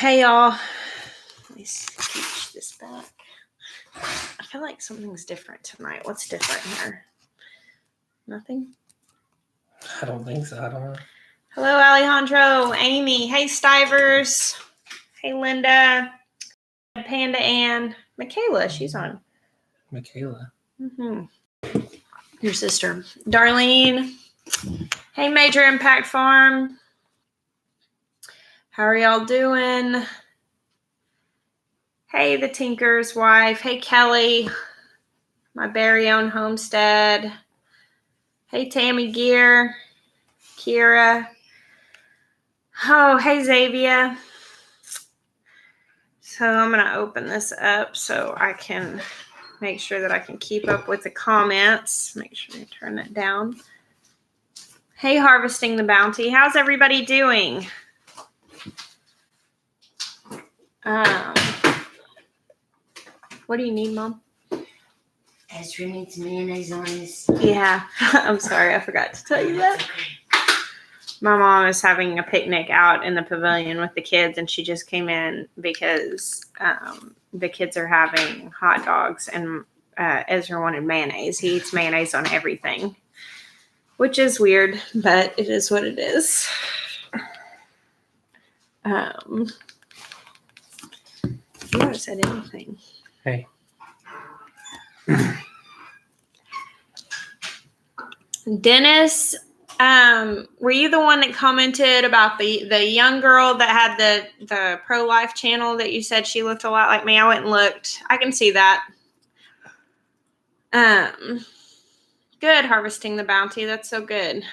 Hey y'all, let me scooch this back. I feel like something's different tonight. What's different here? Nothing? I don't think so. I don't know. Hello, Alejandro, Amy. Hey, Stivers. Hey, Linda. Panda Ann. Michaela, she's on. Michaela. Your sister. Darlene. Hey, Major Impact Farm. How are y'all doing? Hey, the Tinker's wife. Hey, Kelly. My very own homestead. Hey, Tammy Gear. Kira. Oh, hey, Xavier. So I'm going to open this up so I can make sure that I can keep up with the comments. Make sure you turn it down. Hey, Harvesting the Bounty. How's everybody doing? What do you need, Mom? Ezra needs mayonnaise on his. Yeah, I'm sorry. I forgot to tell you that. My mom is having a picnic out in the pavilion with the kids, and she just came in because the kids are having hot dogs, and Ezra wanted mayonnaise. He eats mayonnaise on everything, which is weird, but it is what it is. You haven't said anything. Hey. Dennis, were you the one that commented about the young girl that had the pro-life channel that you said she looked a lot like me? I went and looked. I can see that. Good, Harvesting the Bounty. That's so good.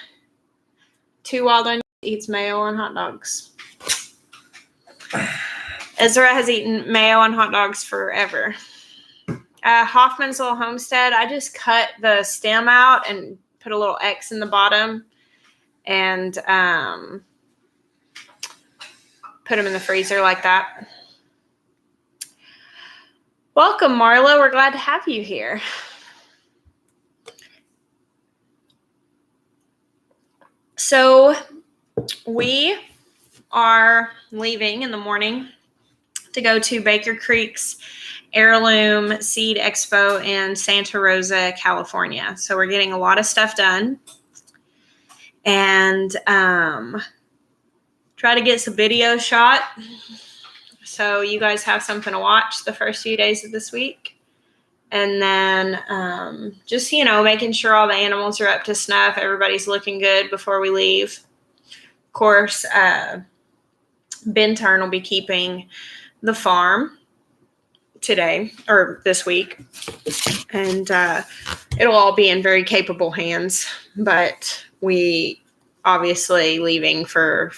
2 Wild Onions eats mayo on hot dogs. Ezra has eaten mayo on hot dogs forever. Hoffman's Little Homestead. I just cut the stem out and put a little X in the bottom and put them in the freezer like that. Welcome, Marlo. We're glad to have you here. So we are leaving in the morning to go to Baker Creek's Heirloom Seed Expo in Santa Rosa, California. So we're getting a lot of stuff done and try to get some video shot so you guys have something to watch the first few days of this week. And then just, making sure all the animals are up to snuff. Everybody's looking good before we leave. Of course, Ben Turn will be keeping the farm today or this week, and it'll all be in very capable hands, but we obviously leaving for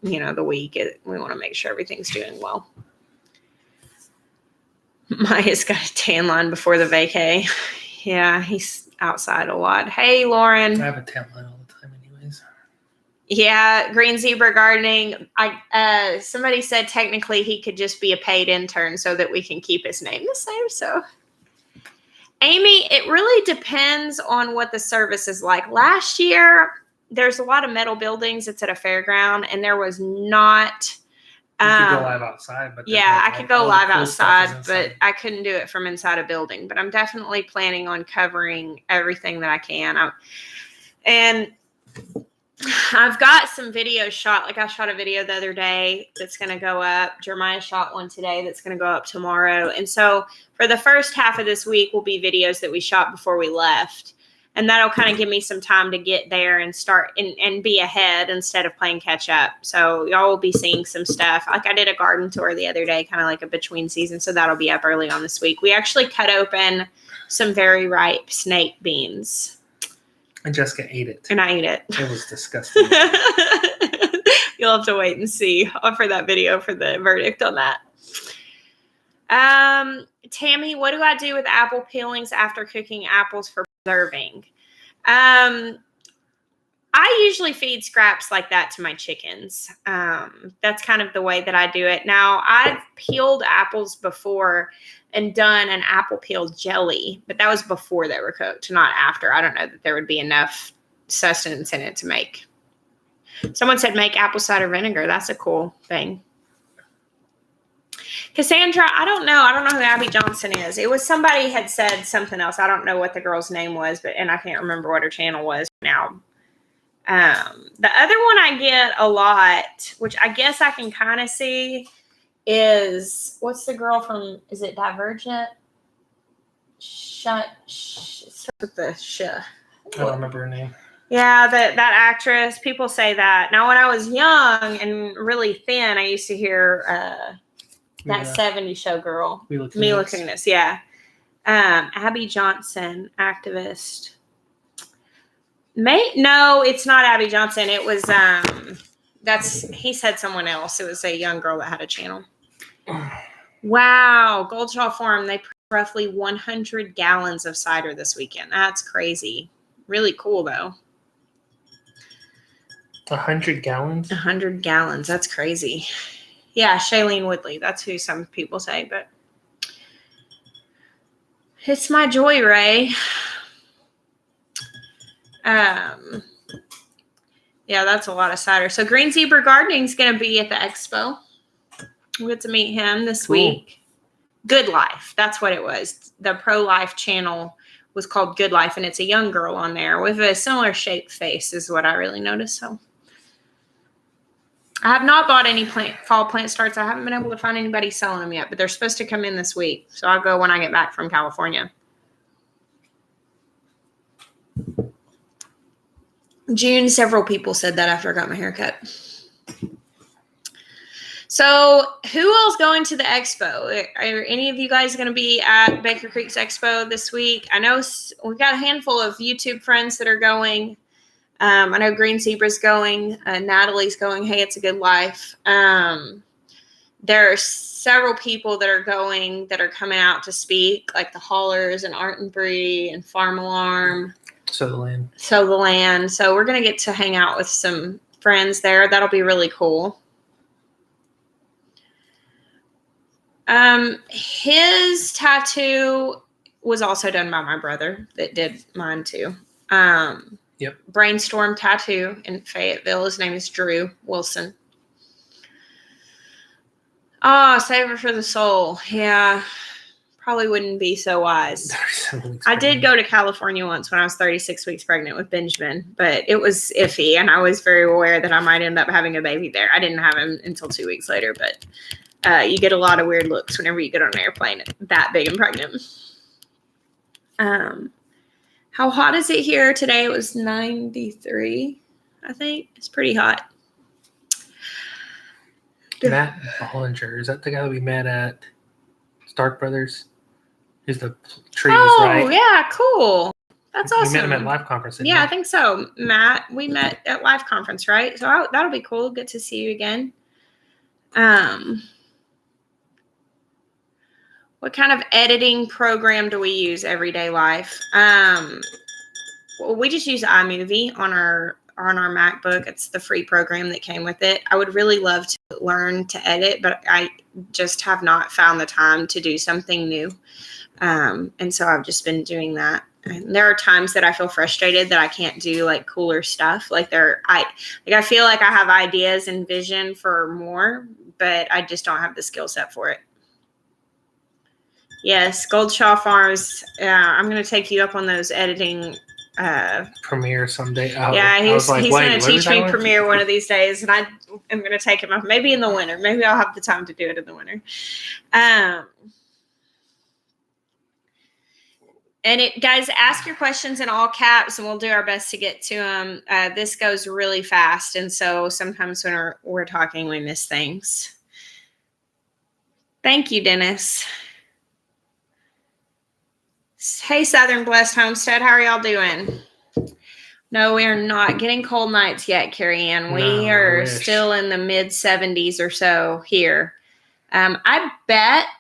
the week, we want to make sure everything's doing well. Maya's got a tan line before the vacay. Yeah, he's outside a lot. Hey, Lauren. I have a tan line all the time anyways. Yeah, Green Zebra Gardening. Somebody said technically he could just be a paid intern so that we can keep his name the same. So, Amy, it really depends on what the service is like. Last year, there's a lot of metal buildings. It's at a fairground, and there was not. You could go live outside, but I could go live outside, but I couldn't do it from inside a building. But I'm definitely planning on covering everything that I can. And I've got some videos shot. Like I shot a video the other day that's going to go up. Jeremiah shot one today that's going to go up tomorrow. And so for the first half of this week will be videos that we shot before we left. And that'll kind of give me some time to get there and start and be ahead instead of playing catch up. So y'all will be seeing some stuff. Like I did a garden tour the other day, kind of like a between season. So that'll be up early on this week. We actually cut open some very ripe snake beans. And Jessica ate it. And I ate it. It was disgusting. You'll have to wait and see for that video for the verdict on that. Tammy, what do I do with apple peelings after cooking apples for preserving? I usually feed scraps like that to my chickens. That's kind of the way that I do it. Now, I've peeled apples before and done an apple peel jelly, but that was before they were cooked, not after. I don't know that there would be enough sustenance in it to make. Someone said make apple cider vinegar. That's a cool thing. Cassandra, I don't know. I don't know who Abby Johnson is. It was somebody had said something else. I don't know what the girl's name was, and I can't remember what her channel was now. The other one I get a lot, which I guess I can kind of see, is what's the girl from? Is it Divergent? With the sh. I don't remember her name. Yeah, that actress. People say that. Now, when I was young and really thin, I used to hear that 70s show girl, Mila Kunis. Yeah, Abby Johnson, activist. No, it's not Abby Johnson. It was he said someone else. It was a young girl that had a channel. Wow, Goldshaw Farm. They roughly 100 gallons of cider this weekend. That's crazy. Really cool though. 100 gallons? 100 gallons. That's crazy. Yeah, Shailene Woodley. That's who some people say, but it's my joy, Ray. Yeah, that's a lot of cider. So Green Zebra Gardening is going to be at the expo. We'll get to meet him this week. Good Life. That's what it was. The pro-life channel was called Good Life, and it's a young girl on there with a similar shaped face is what I really noticed. So I have not bought any fall plant starts. I haven't been able to find anybody selling them yet, but they're supposed to come in this week. So I'll go when I get back from California. June, several people said that after I got my hair cut. So who else going to the expo? Are any of you guys going to be at Baker Creek's expo this week? I know we've got a handful of YouTube friends that are going. I know Green Zebra's going. Natalie's going. Hey, it's a good life. There are several people that are going that are coming out to speak, like the Haulers and Art and Bree and Farm Alarm. So the Land. So we're going to get to hang out with some friends there. That'll be really cool. His tattoo was also done by my brother that did mine too. Yep. Brainstorm Tattoo in Fayetteville. His name is Drew Wilson. Oh, save it for the soul. Yeah. Probably wouldn't be so wise. I did go to California once when I was 36 weeks pregnant with Benjamin, but it was iffy, and I was very aware that I might end up having a baby there. I didn't have him until 2 weeks later, but you get a lot of weird looks whenever you get on an airplane that big and pregnant. How hot is it here today? It was 93, I think. It's pretty hot. Matt Bollinger, is that the guy that we met at Stark Brothers? Who's the trees, right? Oh, yeah, cool. That's awesome. We met him at Live Conference. Yeah, I think so. Matt, we met at Live Conference, right? So that'll be cool. Good to see you again. What kind of editing program do we use everyday life? Well, we just use iMovie on our MacBook. It's the free program that came with it. I would really love to learn to edit, but I just have not found the time to do something new. And so I've just been doing that. And there are times that I feel frustrated that I can't do like cooler stuff. I feel like I have ideas and vision for more, but I just don't have the skill set for it. Yes, Goldshaw Farms. I'm going to take you up on those editing. Premiere someday. Yeah, he's going to teach me Premiere one of these days, and I am going to take him up. Maybe in the winter. Maybe I'll have the time to do it in the winter. And guys, ask your questions in all caps, and we'll do our best to get to them. This goes really fast, and so sometimes when we're talking, we miss things. Thank you, Dennis. Hey, Southern Blessed Homestead, how are y'all doing? No, we are not getting cold nights yet, Carrie Ann. We are still in the mid 70s or so here. I bet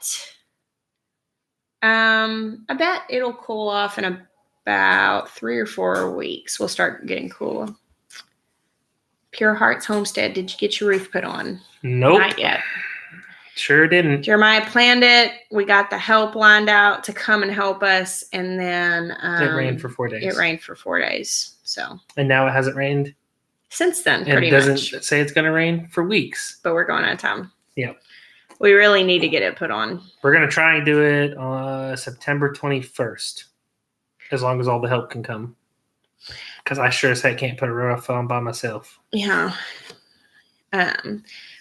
it'll cool off in about 3 or 4 weeks. We'll start getting cool. Pure Hearts Homestead, did you get your roof put on? Nope. Not yet. Sure didn't. Jeremiah planned it. We got the help lined out to come and help us, and then it rained for 4 days. It rained for 4 days. So. And now it hasn't rained since then. And it doesn't say it's going to rain for weeks. But we're going out of town. Yeah. We really need to get it put on. We're going to try and do it on September 21st, as long as all the help can come. Because I sure as heck can't put a roof on by myself. Yeah.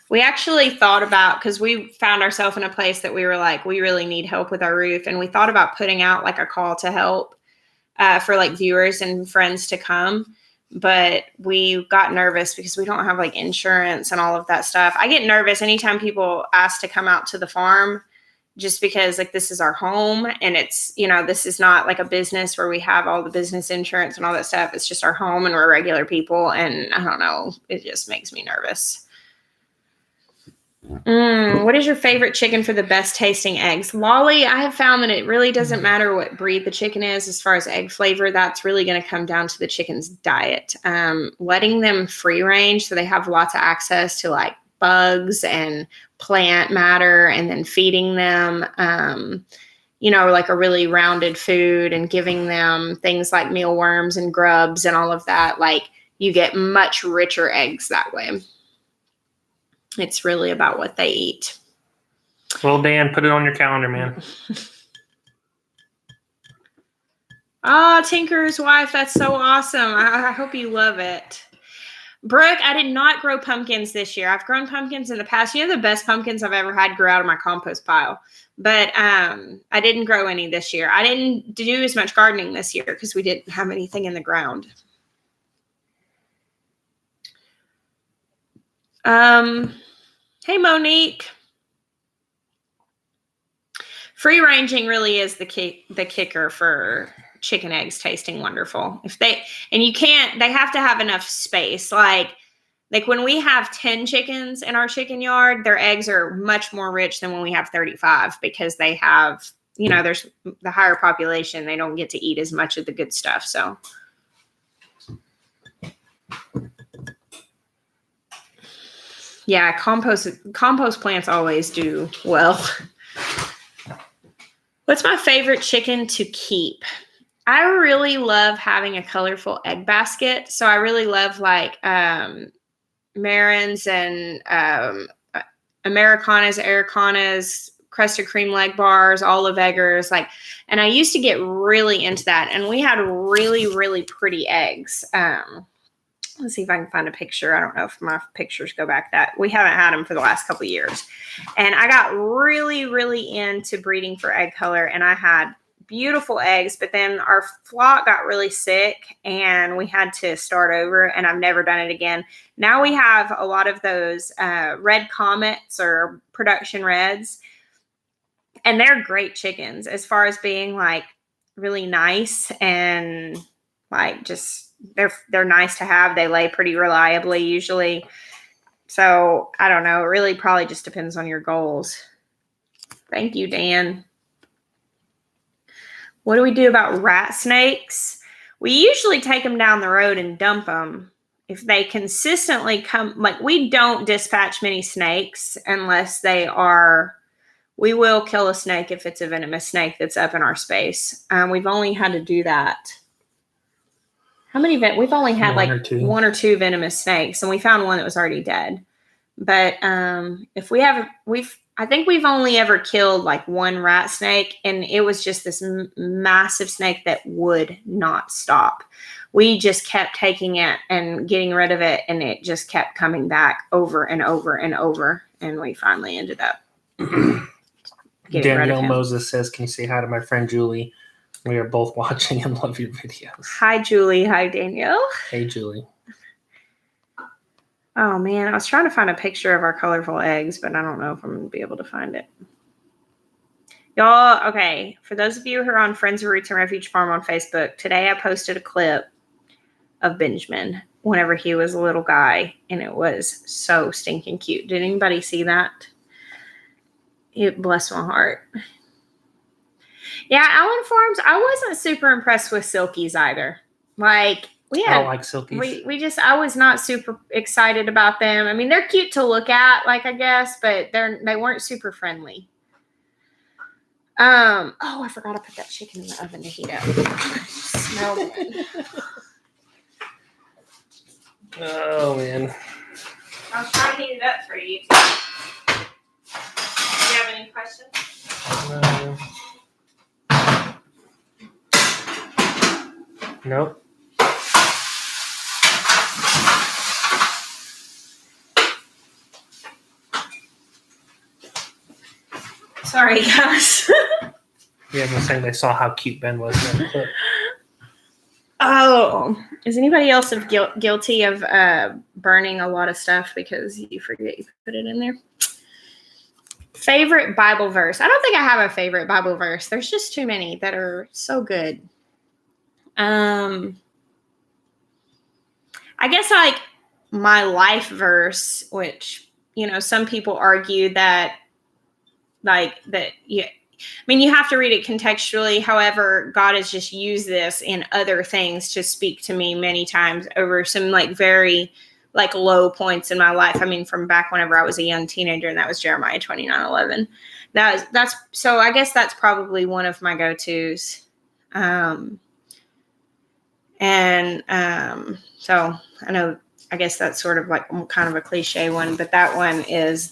We actually thought about, because we found ourselves in a place that we were like, we really need help with our roof. And we thought about putting out like a call to help for like viewers and friends to come. But we got nervous because we don't have like insurance and all of that stuff. I get nervous anytime people ask to come out to the farm, just because like this is our home and it's, this is not like a business where we have all the business insurance and all that stuff. It's just our home and we're regular people. And I don't know, it just makes me nervous. What is your favorite chicken for the best tasting eggs? Lolly, I have found that it really doesn't matter what breed the chicken is as far as egg flavor. That's really going to come down to the chicken's diet. Letting them free range so they have lots of access to like bugs and plant matter, and then feeding them, like a really rounded food and giving them things like mealworms and grubs and all of that. Like you get much richer eggs that way. It's really about what they eat. Well, Dan, put it on your calendar, man. Tinker's wife. That's so awesome. I hope you love it. Brooke, I did not grow pumpkins this year. I've grown pumpkins in the past. The best pumpkins I've ever had grew out of my compost pile. But I didn't grow any this year. I didn't do as much gardening this year because we didn't have anything in the ground. Hey, Monique. Free ranging really is the kicker for chicken eggs tasting wonderful. They have to have enough space. Like when we have 10 chickens in our chicken yard, their eggs are much more rich than when we have 35 because they have, there's the higher population. They don't get to eat as much of the good stuff. So. Yeah, compost plants always do well. What's my favorite chicken to keep? I really love having a colorful egg basket. So I really love like Marins and Americanas, Aracanas, crusted cream leg bars, olive eggers. And I used to get really into that. And we had really, really pretty eggs. Let's see if I can find a picture. I don't know if my pictures go back that. We haven't had them for the last couple of years. And I got really, really into breeding for egg color. And I had beautiful eggs. But then our flock got really sick and we had to start over. And I've never done it again. Now we have a lot of those red comets or production reds. And they're great chickens as far as being like really nice and like just... They're nice to have. They lay pretty reliably usually. So I don't know. It really probably just depends on your goals. Thank you, Dan. What do we do about rat snakes? We usually take them down the road and dump them. If they consistently come, like we don't dispatch many snakes unless they are, we will kill a snake if it's a venomous snake that's up in our space. We've only had to do that. How many? We've only had one or two venomous snakes, and we found one that was already dead. But I think we've only ever killed like one rat snake, and it was just this massive snake that would not stop. We just kept taking it and getting rid of it, and it just kept coming back over and over and over, and we finally ended up getting rid of Danielle him. Moses says, "Can you say hi to my friend Julie? We are both watching and love your videos." Hi, Julie. Hi, Danielle. Hey, Julie. Oh, man. I was trying to find a picture of our colorful eggs, but I don't know if I'm going to be able to find it. Y'all, okay. For those of you who are on Friends of Roots and Refuge Farm on Facebook, today I posted a clip of Benjamin whenever he was a little guy, and it was so stinking cute. Did anybody see that? It blessed my heart. Yeah, Allen Farms, I wasn't super impressed with Silkies either. Like, I don't like Silkies. I was not super excited about them. I mean, they're cute to look at, like, I guess, but they weren't super friendly. I forgot to put that chicken in the oven to heat up. Smell it. Oh, man. I was trying to heat it up for you. you have any questions? Nope. Sorry, guys. Yeah, I was saying they saw how cute Ben was in that clip. Oh, is anybody else guilty of burning a lot of stuff because you forget you put it in there? Favorite Bible verse? I don't think I have a favorite Bible verse. There's just too many that are so good. I guess like my life verse, which, you know, some people argue that you have to read it contextually. However, God has just used this in other things to speak to me many times over some like very like low points in my life. I mean, from back whenever I was a young teenager, and that was Jeremiah 29:11. That's so I guess that's probably one of my go-tos. So I know, I guess that's sort of like kind of a cliche one, but that one is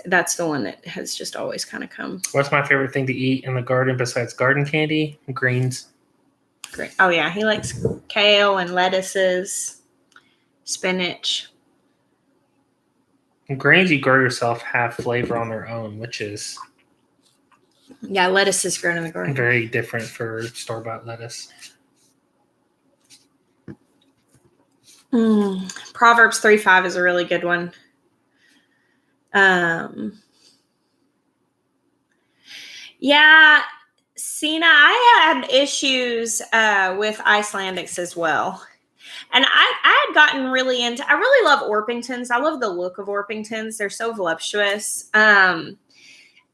that's the one that has just always kind of come. What's my favorite thing to eat in the garden besides garden candy? Greens. Great. Oh yeah, he likes kale and lettuces, spinach. Greens you grow yourself have flavor on their own, which is lettuce is grown in the garden. very different for store-bought lettuce. Proverbs 3:5 is a really good one. Sina, I had issues with Icelandics as well. And I had gotten really into, I really love Orpingtons. I love the look of Orpingtons. They're so voluptuous. And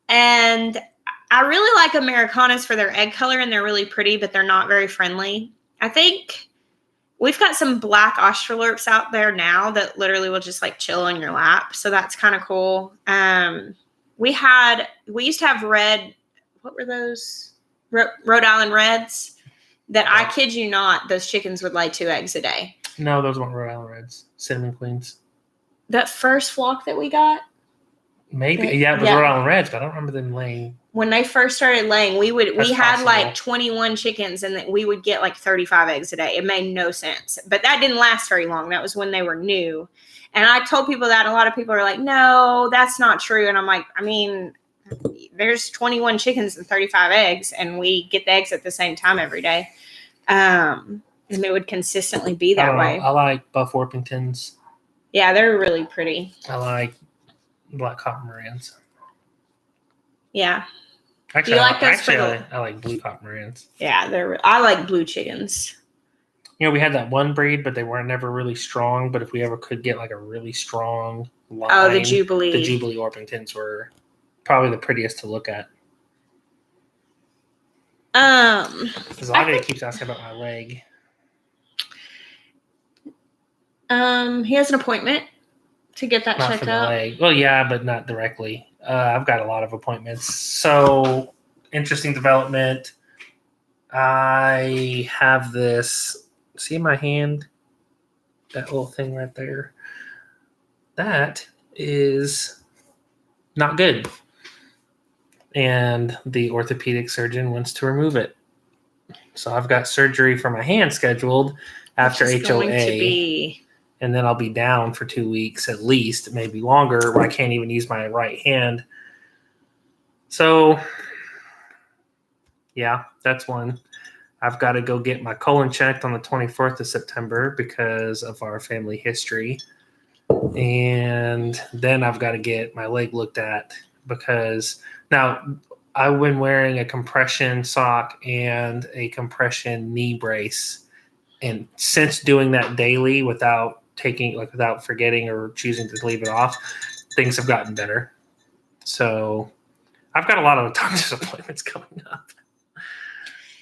I really like Americanas for their egg color, and they're really pretty, but they're not very friendly. I think we've got some black Australorps out there now that literally will just like chill on your lap. So that's kind of cool. We used to have red, what were those? Rhode Island Reds. That I kid you not, those chickens would lay 2 eggs a day. No, those weren't Rhode Island Reds. Cinnamon Queens. That first flock that we got? Maybe. Yeah, it was Rhode Island Reds, but I don't remember them laying. When they first started laying, we had like 21 chickens, and we would get like 35 eggs a day. It made no sense. But that didn't last very long. That was when they were new. And I told people that, and a lot of people are like, no, that's not true. And I'm like, I mean, there's 21 chickens and 35 eggs, and we get the eggs at the same time every day. And it would consistently be that way. I like Buff Orpingtons. Yeah, they're really pretty. I like Black Cotton Marans. Yeah. Actually, do you like those? I like Blue Cotton Marans. Yeah, I like blue chickens. You know, we had that one breed, but they weren't never really strong. But if we ever could get like a really strong line, the Jubilee. The Jubilee Orpingtons were probably the prettiest to look at. Zavia keeps asking about my leg. He has an appointment to get that checked out. Leg. Well, yeah, but not directly. I've got a lot of appointments. So, interesting development. I have this. See my hand? That little thing right there. That is not good. And the orthopedic surgeon wants to remove it. So I've got surgery for my hand scheduled after HOA. And then I'll be down for 2 weeks at least, maybe longer, where I can't even use my right hand. So, yeah, that's one. I've got to go get my colon checked on the 24th of September because of our family history. And then I've got to get my leg looked at because now I've been wearing a compression sock and a compression knee brace. And since doing that daily without forgetting or choosing to leave it off, things have gotten better. So I've got a lot of doctor's appointments coming up.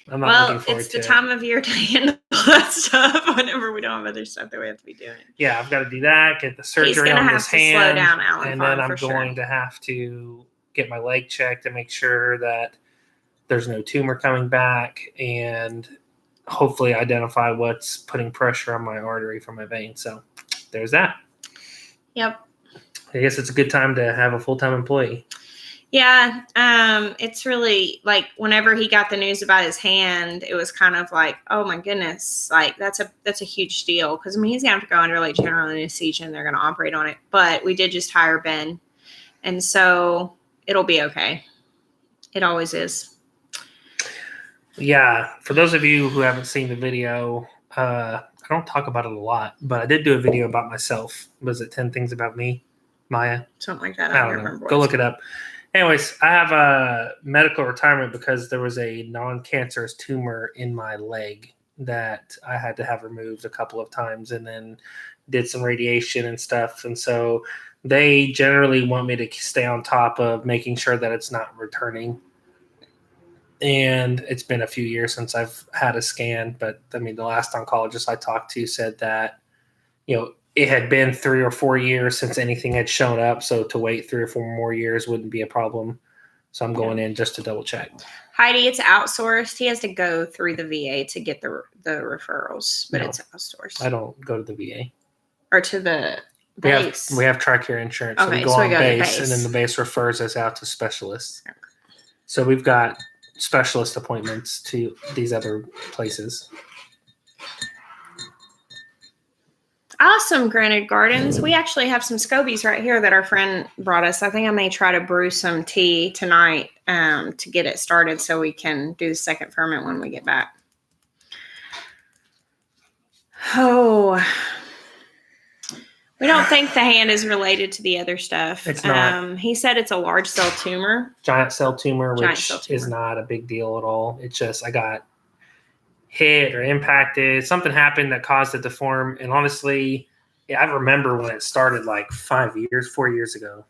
I'm not looking forward to it. It's the time of year to handle that stuff whenever we don't have other stuff that we have to be doing. Yeah, I've got to do that, get the surgery on this hand. Slow down, Alan, and then I'm going to have to get my leg checked to make sure that there's no tumor coming back and hopefully identify what's putting pressure on my artery from my vein. So there's that. Yep. I guess it's a good time to have a full-time employee. Yeah, it's really like whenever he got the news about his hand, it was kind of like, oh my goodness, like that's a huge deal because I mean he's gonna have to go under like general anesthesia and they're gonna operate on it. But we did just hire Ben, and so it'll be okay. It always is. Yeah, for those of you who haven't seen the video, I don't talk about it a lot, but I did do a video about myself. Was it 10 Things About Me, Maya? Something like that. I don't know. Go look it up. Anyways, I have a medical retirement because there was a non-cancerous tumor in my leg that I had to have removed a couple of times and then did some radiation and stuff. And so they generally want me to stay on top of making sure that it's not returning. And it's been a few years since I've had a scan, but I mean, the last oncologist I talked to said that, it had been 3 or 4 years since anything had shown up. So to wait 3 or 4 more years wouldn't be a problem. So I'm going in just to double check. Heidi, it's outsourced. He has to go through the VA to get the referrals, but it's outsourced. I don't go to the VA. Or to the base. We have TRICARE insurance. Okay, so we go on base, and then the base refers us out to specialists. Okay. So we've got specialist appointments to these other places. Awesome, Granite Gardens. We actually have some scobies right here that our friend brought us. I think I may try to brew some tea tonight to get it started so we can do the second ferment when we get back. Oh, we don't think the hand is related to the other stuff. It's not. He said it's a large cell tumor. Giant cell tumor, which is not a big deal at all. It's just I got hit or impacted. Something happened that caused it to form. And honestly, I remember when it started like 4 years ago.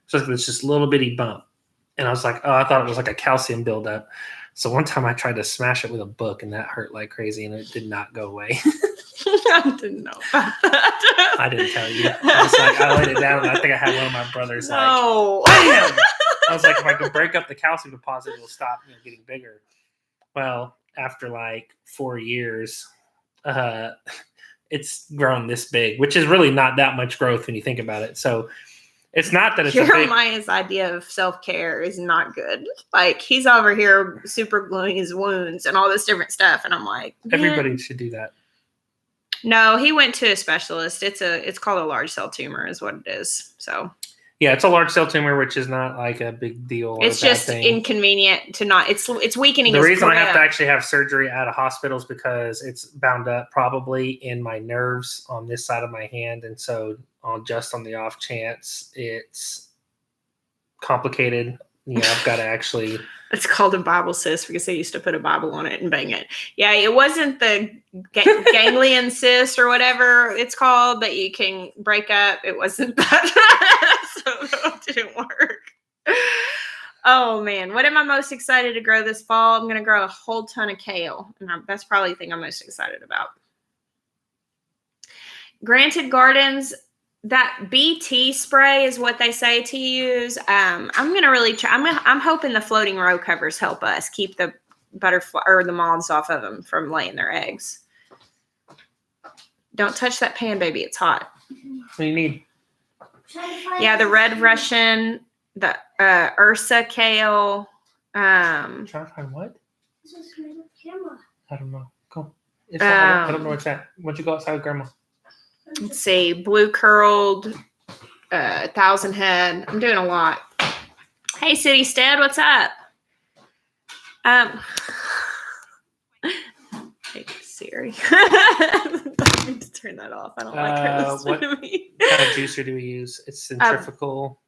So it was just a little bitty bump. And I was like, I thought it was like a calcium buildup. So one time I tried to smash it with a book and that hurt like crazy and it did not go away. I didn't know about that. I didn't tell you. I laid it down and I think I had one of my brothers no. Bam! I was like, if I could break up the calcium deposit, it'll stop getting bigger. Well, after like 4 years, it's grown this big, which is really not that much growth when you think about it. So it's not that it's Jeremiah's idea of self-care is not good. Like he's over here super gluing his wounds and all this different stuff. And I'm like, everybody should do that. No, he went to a specialist. It's called a large cell tumor is what it is. So yeah, it's a large cell tumor, which is not like a big deal. It's just inconvenient to not. It's weakening. The reason I have to actually have surgery at a hospital is because it's bound up probably in my nerves on this side of my hand, and so on the off chance it's complicated, I've got to actually. It's called a Bible cyst because they used to put a Bible on it and bang it. Yeah, it wasn't the ganglion cyst or whatever it's called that you can break up. It wasn't that. So it didn't work. Oh, man. What am I most excited to grow this fall? I'm going to grow a whole ton of kale. And that's probably the thing I'm most excited about. Granted Gardens, that BT spray is what they say to use. I'm going to really try. I'm hoping the floating row covers help us keep the butterfly or the moths off of them from laying their eggs. Don't touch that pan, baby. It's hot. What do you need? Yeah, the Red Russian, the Ursa kale. Trying to find what? I don't know. Go. I don't know what's that. Why don't you go outside with Grandma? Let's see, blue curled, 1,000 head. I'm doing a lot. Hey, City Stead, what's up? Hey, Siri. I need to turn that off. I don't like her listening to me. What kind of juicer do we use? It's centrifugal.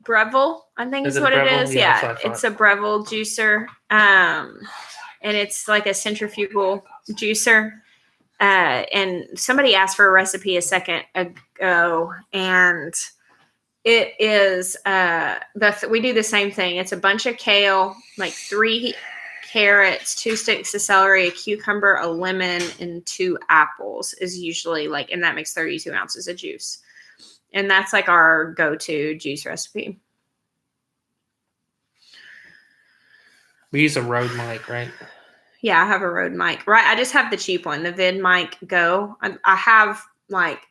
Breville, I think is what Breville? it is. Yeah, it's a Breville juicer. And it's like a centrifugal juicer. And somebody asked for a recipe a second ago, and it is we do the same thing. It's a bunch of kale, like 3 carrots, 2 sticks of celery, a cucumber, a lemon, and 2 apples is usually like, and that makes 32 ounces of juice. And that's like our go-to juice recipe. We use a Rode mic, right? Yeah, I have a Rode mic. Right, I just have the cheap one, the Vid Mic Go. I have like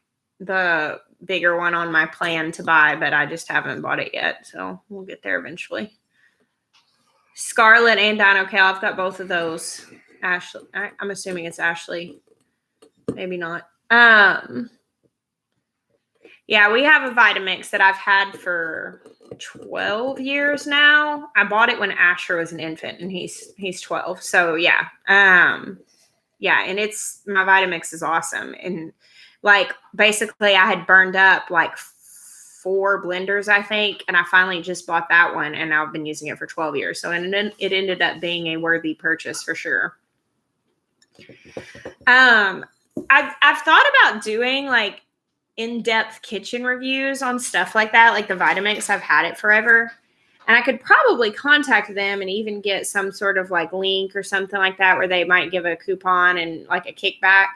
the bigger one on my plan to buy, but I just haven't bought it yet. So we'll get there eventually. Scarlet and Dino Kale. I've got both of those. Ashley, I'm assuming it's Ashley. Maybe not. Yeah, we have a Vitamix that I've had for 12 years now. I bought it when Asher was an infant, and he's 12. So yeah. Yeah, and my Vitamix is awesome. And like basically I had burned up like 4 blenders, I think, and I finally just bought that one, and I've been using it for 12 years. So and then it ended up being a worthy purchase for sure. I've thought about doing like in-depth kitchen reviews on stuff like that, like the Vitamix. I've had it forever, and I could probably contact them and even get some sort of like link or something like that where they might give a coupon and like a kickback.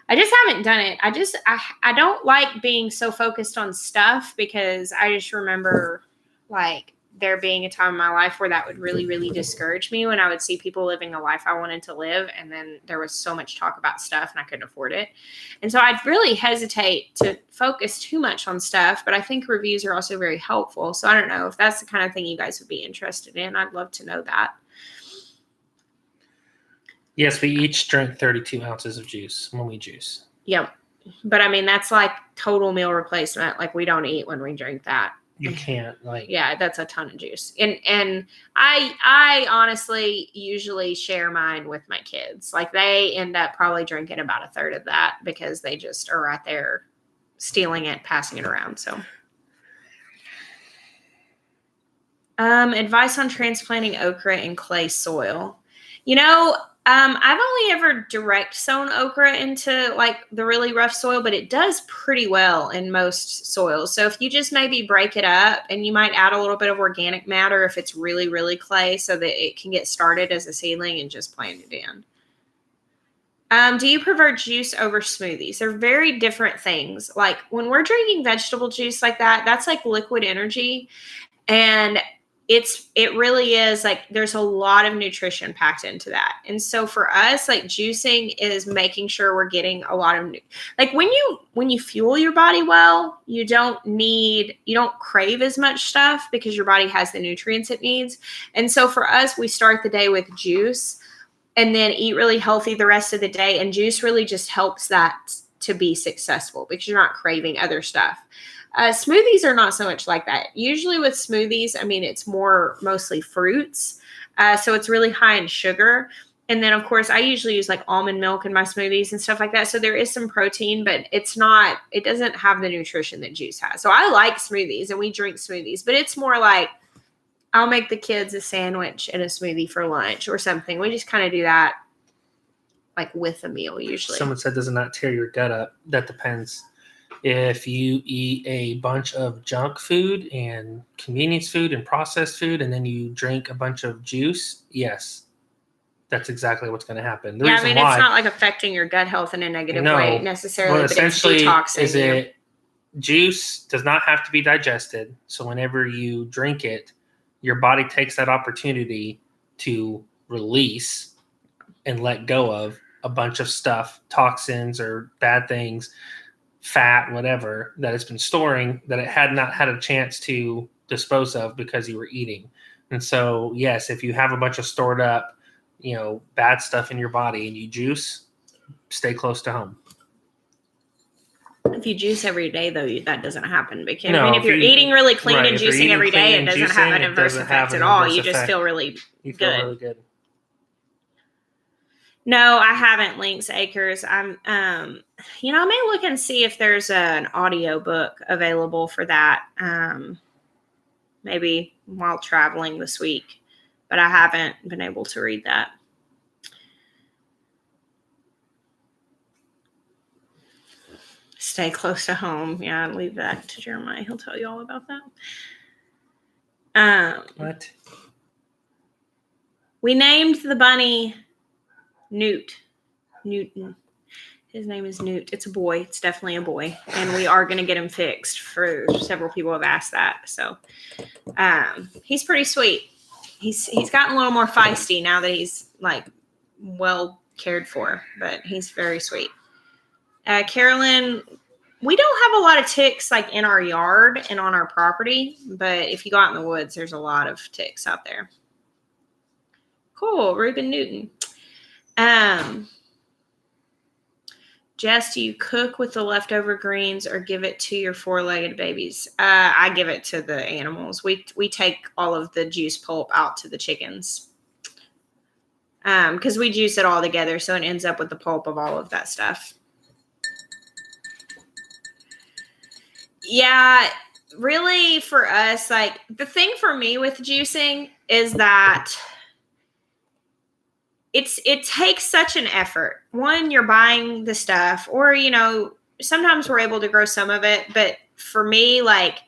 I just haven't done it. I don't like being so focused on stuff, because I just remember like there being a time in my life where that would really, really discourage me when I would see people living a life I wanted to live. And then there was so much talk about stuff and I couldn't afford it. And so I'd really hesitate to focus too much on stuff, but I think reviews are also very helpful. So I don't know if that's the kind of thing you guys would be interested in. I'd love to know that. Yes, we each drink 32 ounces of juice when we juice. Yep. But I mean, that's like total meal replacement. Like we don't eat when we drink that. You can't yeah, that's a ton of juice. And I honestly usually share mine with my kids. Like they end up probably drinking about a third of that because they just are right there stealing it, passing it around. So advice on transplanting okra in clay soil. I've only ever direct sown okra into like the really rough soil, but it does pretty well in most soils. So if you just maybe break it up, and you might add a little bit of organic matter if it's really, really clay, so that it can get started as a seedling and just plant it in. Do you prefer juice over smoothies? They're very different things. Like when we're drinking vegetable juice like that, that's like liquid energy. And it really is like there's a lot of nutrition packed into that. And so for us, like juicing is making sure we're getting a lot of like when you fuel your body well, you don't crave as much stuff because your body has the nutrients it needs. And so for us, we start the day with juice and then eat really healthy the rest of the day. And juice really just helps that to be successful because you're not craving other stuff. Smoothies are not so much like that. Usually with smoothies, I mean, it's mostly fruits. So it's really high in sugar. And then, of course, I usually use like almond milk in my smoothies and stuff like that. So there is some protein, but it doesn't have the nutrition that juice has. So I like smoothies and we drink smoothies, but it's more like I'll make the kids a sandwich and a smoothie for lunch or something. We just kind of do that like with a meal usually. Someone said, does it not tear your gut up? That depends. If you eat a bunch of junk food and convenience food and processed food, and then you drink a bunch of juice, yes, that's exactly what's going to happen. It's not like affecting your gut health in a negative way necessarily, but essentially it's detoxing. Juice does not have to be digested. So whenever you drink it, your body takes that opportunity to release and let go of a bunch of stuff, toxins or bad things, fat, whatever, that it's been storing that it had not had a chance to dispose of because you were eating. And so, yes, if you have a bunch of stored up, bad stuff in your body and you juice, stay close to home. If you juice every day, though, that doesn't happen. Because if you're eating really clean and juicing every day, it doesn't have an adverse effect at all. You just feel really good. No, I haven't, Lynx Acres. I may look and see if there's an audio book available for that. Maybe while traveling this week, but I haven't been able to read that. Stay close to home. Yeah, leave that to Jeremiah. He'll tell you all about that. What? We named the bunny Newton. His name is Newt. It's a boy. It's definitely a boy. And we are going to get him fixed. For several people have asked that. So he's pretty sweet. He's gotten a little more feisty now that he's like well cared for, but he's very sweet. Carolyn we don't have a lot of ticks like in our yard and on our property, but if you go out in the woods, there's a lot of ticks out there. Cool, Reuben Newton. Jess, do you cook with the leftover greens or give it to your 4-legged babies? I give it to the animals. We take all of the juice pulp out to the chickens. Because we juice it all together, so it ends up with the pulp of all of that stuff. Yeah, really for us, like the thing for me with juicing is that it takes such an effort. One, you're buying the stuff, or sometimes we're able to grow some of it, but for me, like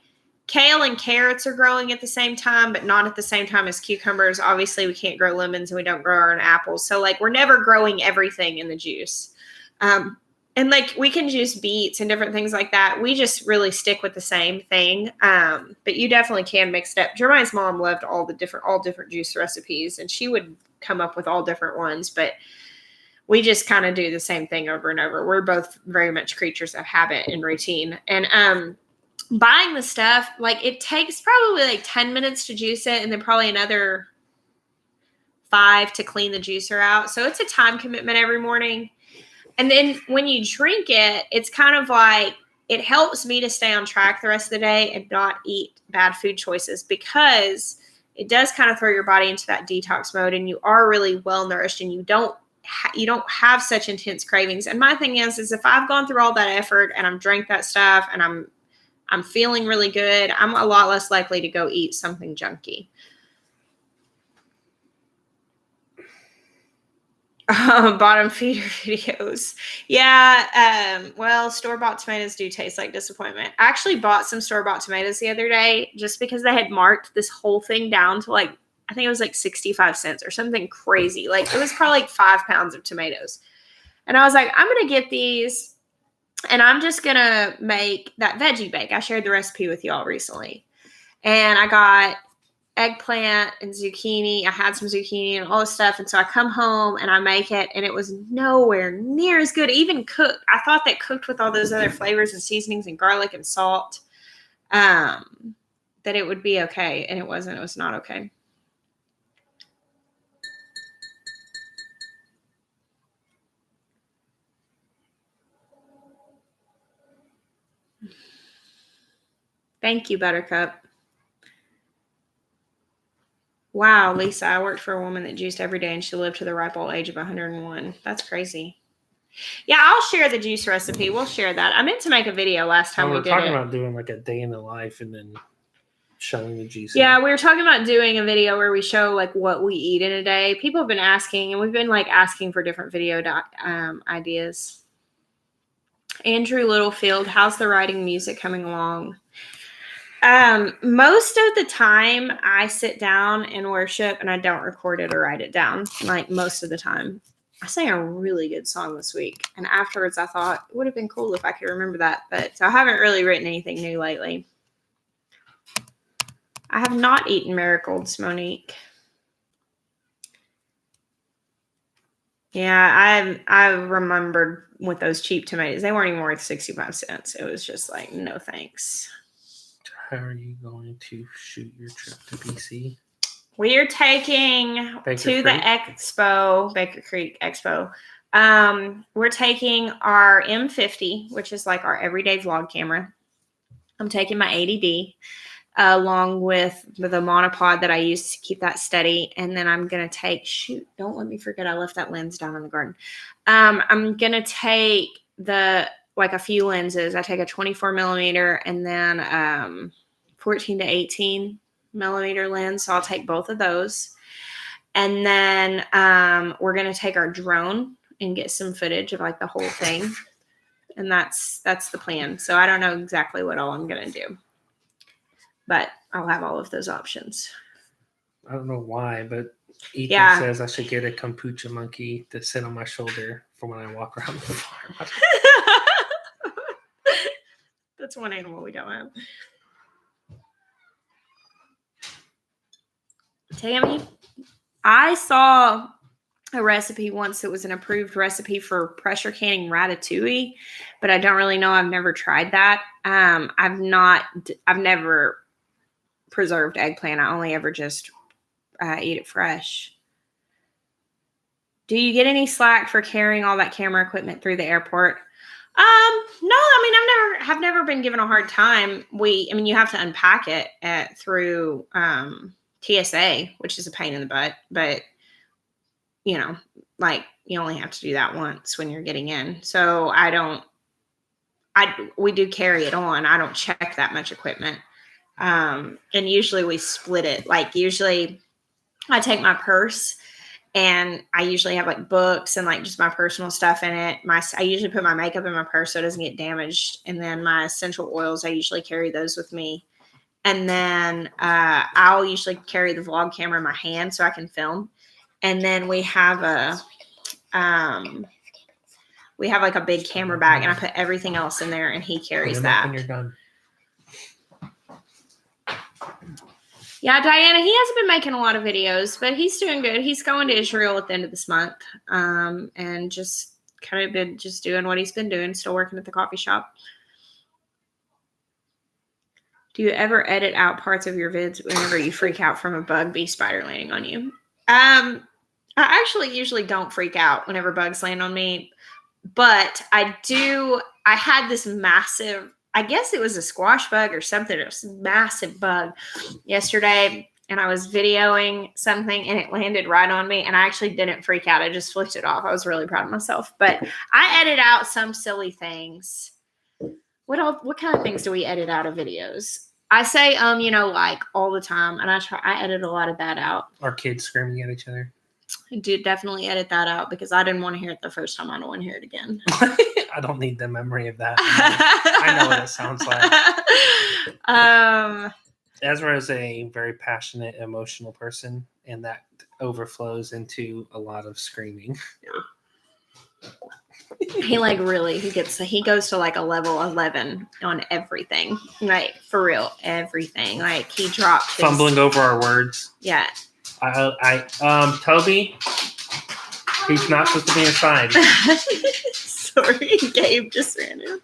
kale and carrots are growing at the same time, but not at the same time as cucumbers. Obviously, we can't grow lemons and we don't grow our own apples, so like we're never growing everything in the juice. And like we can juice beets and different things like that. We just really stick with the same thing. But you definitely can mix it up. Jeremiah's mom loved all different juice recipes, and she would come up with all different ones, but we just kind of do the same thing over and over. We're both very much creatures of habit and routine. And buying the stuff, like it takes probably like 10 minutes to juice it and then probably another 5 to clean the juicer out. So it's a time commitment every morning. And then when you drink it, it's kind of like it helps me to stay on track the rest of the day and not eat bad food choices, because it does kind of throw your body into that detox mode, and you are really well nourished, and you don't have such intense cravings. And my thing is if I've gone through all that effort and I'm drank that stuff and I'm feeling really good, I'm a lot less likely to go eat something junky. Bottom feeder videos. Yeah. Well, store-bought tomatoes do taste like disappointment. I actually bought some store-bought tomatoes the other day just because they had marked this whole thing down to like, I think it was like 65 cents or something crazy. Like it was probably like 5 pounds of tomatoes. And I was like, I'm going to get these and I'm just going to make that veggie bake. I shared the recipe with y'all recently. And I got eggplant and zucchini. I had some zucchini and all this stuff. And so I come home and I make it, and it was nowhere near as good. Even cooked, I thought that cooked with all those other flavors and seasonings and garlic and salt, that it would be okay. And it wasn't. It was not okay. Thank you, Buttercup. Wow, Lisa, I worked for a woman that juiced every day and she lived to the ripe old age of 101. That's crazy. Yeah, I'll share the juice recipe. We'll share that. I meant to make a video last time we did it. We're talking about doing like a day in the life and then showing the juice. Yeah, we were talking about doing a video where we show like what we eat in a day. People have been asking, and we've been like asking for different video ideas. Andrew Littlefield, how's the writing music coming along? Most of the time I sit down and worship and I don't record it or write it down. Like most of the time. I sang a really good song this week, and afterwards I thought it would have been cool if I could remember that, but I haven't really written anything new lately. I have not eaten marigolds, Monique. Yeah, I remembered with those cheap tomatoes. They weren't even worth 65 cents. It was just like, no thanks. How are you going to shoot your trip to BC? We are taking to the expo, Baker Creek Expo. We're taking our M50, which is like our everyday vlog camera. I'm taking my 80D along with the monopod that I use to keep that steady. And then I'm going to take, don't let me forget, I left that lens down in the garden. I'm going to take a few lenses. I take a 24 millimeter and then 14 to 18 millimeter lens. So I'll take both of those. And then we're going to take our drone and get some footage of like the whole thing. And that's the plan. So I don't know exactly what all I'm going to do, but I'll have all of those options. I don't know why, but Ethan says I should get a kombucha monkey to sit on my shoulder for when I walk around the farm. That's one animal we don't have. Tammy, I saw a recipe once that was an approved recipe for pressure canning ratatouille, but I don't really know. I've never tried that. I've never preserved eggplant. I only ever just eat it fresh. Do you get any slack for carrying all that camera equipment through the airport? No, I mean, I've never been given a hard time. You have to unpack it through TSA, which is a pain in the butt, but you only have to do that once when you're getting in. So we do carry it on. I don't check that much equipment. And usually we split it. Like usually I take my purse and I usually have like books and like just my personal stuff in it. I usually put my makeup in my purse so it doesn't get damaged. And then my essential oils, I usually carry those with me. And then I'll usually carry the vlog camera in my hand so I can film. And then we have like a big camera bag and I put everything else in there and he carries that. When you're done. Yeah, Diana, he hasn't been making a lot of videos, but he's doing good. He's going to Israel at the end of this month, and just kind of been just doing what he's been doing, still working at the coffee shop. Do you ever edit out parts of your vids whenever you freak out from a bug bee spider landing on you? I actually usually don't freak out whenever bugs land on me, but I had this massive, I guess it was a squash bug or something. It was a massive bug yesterday, and I was videoing something, and it landed right on me, and I actually didn't freak out. I just flicked it off. I was really proud of myself. But I edit out some silly things. What kind of things do we edit out of videos? I say, like all the time, and I edit a lot of that out. Our kids screaming at each other. I do definitely edit that out because I didn't want to hear it the first time. I don't want to hear it again. I don't need the memory of that. I know what it sounds like. Ezra is a very passionate, emotional person, and that overflows into a lot of screaming. He goes to like a level 11 on everything. Like for real, everything. Like he dropped fumbling over our words. Yeah. Toby, he's not supposed to be inside. Sorry, Gabe just ran in.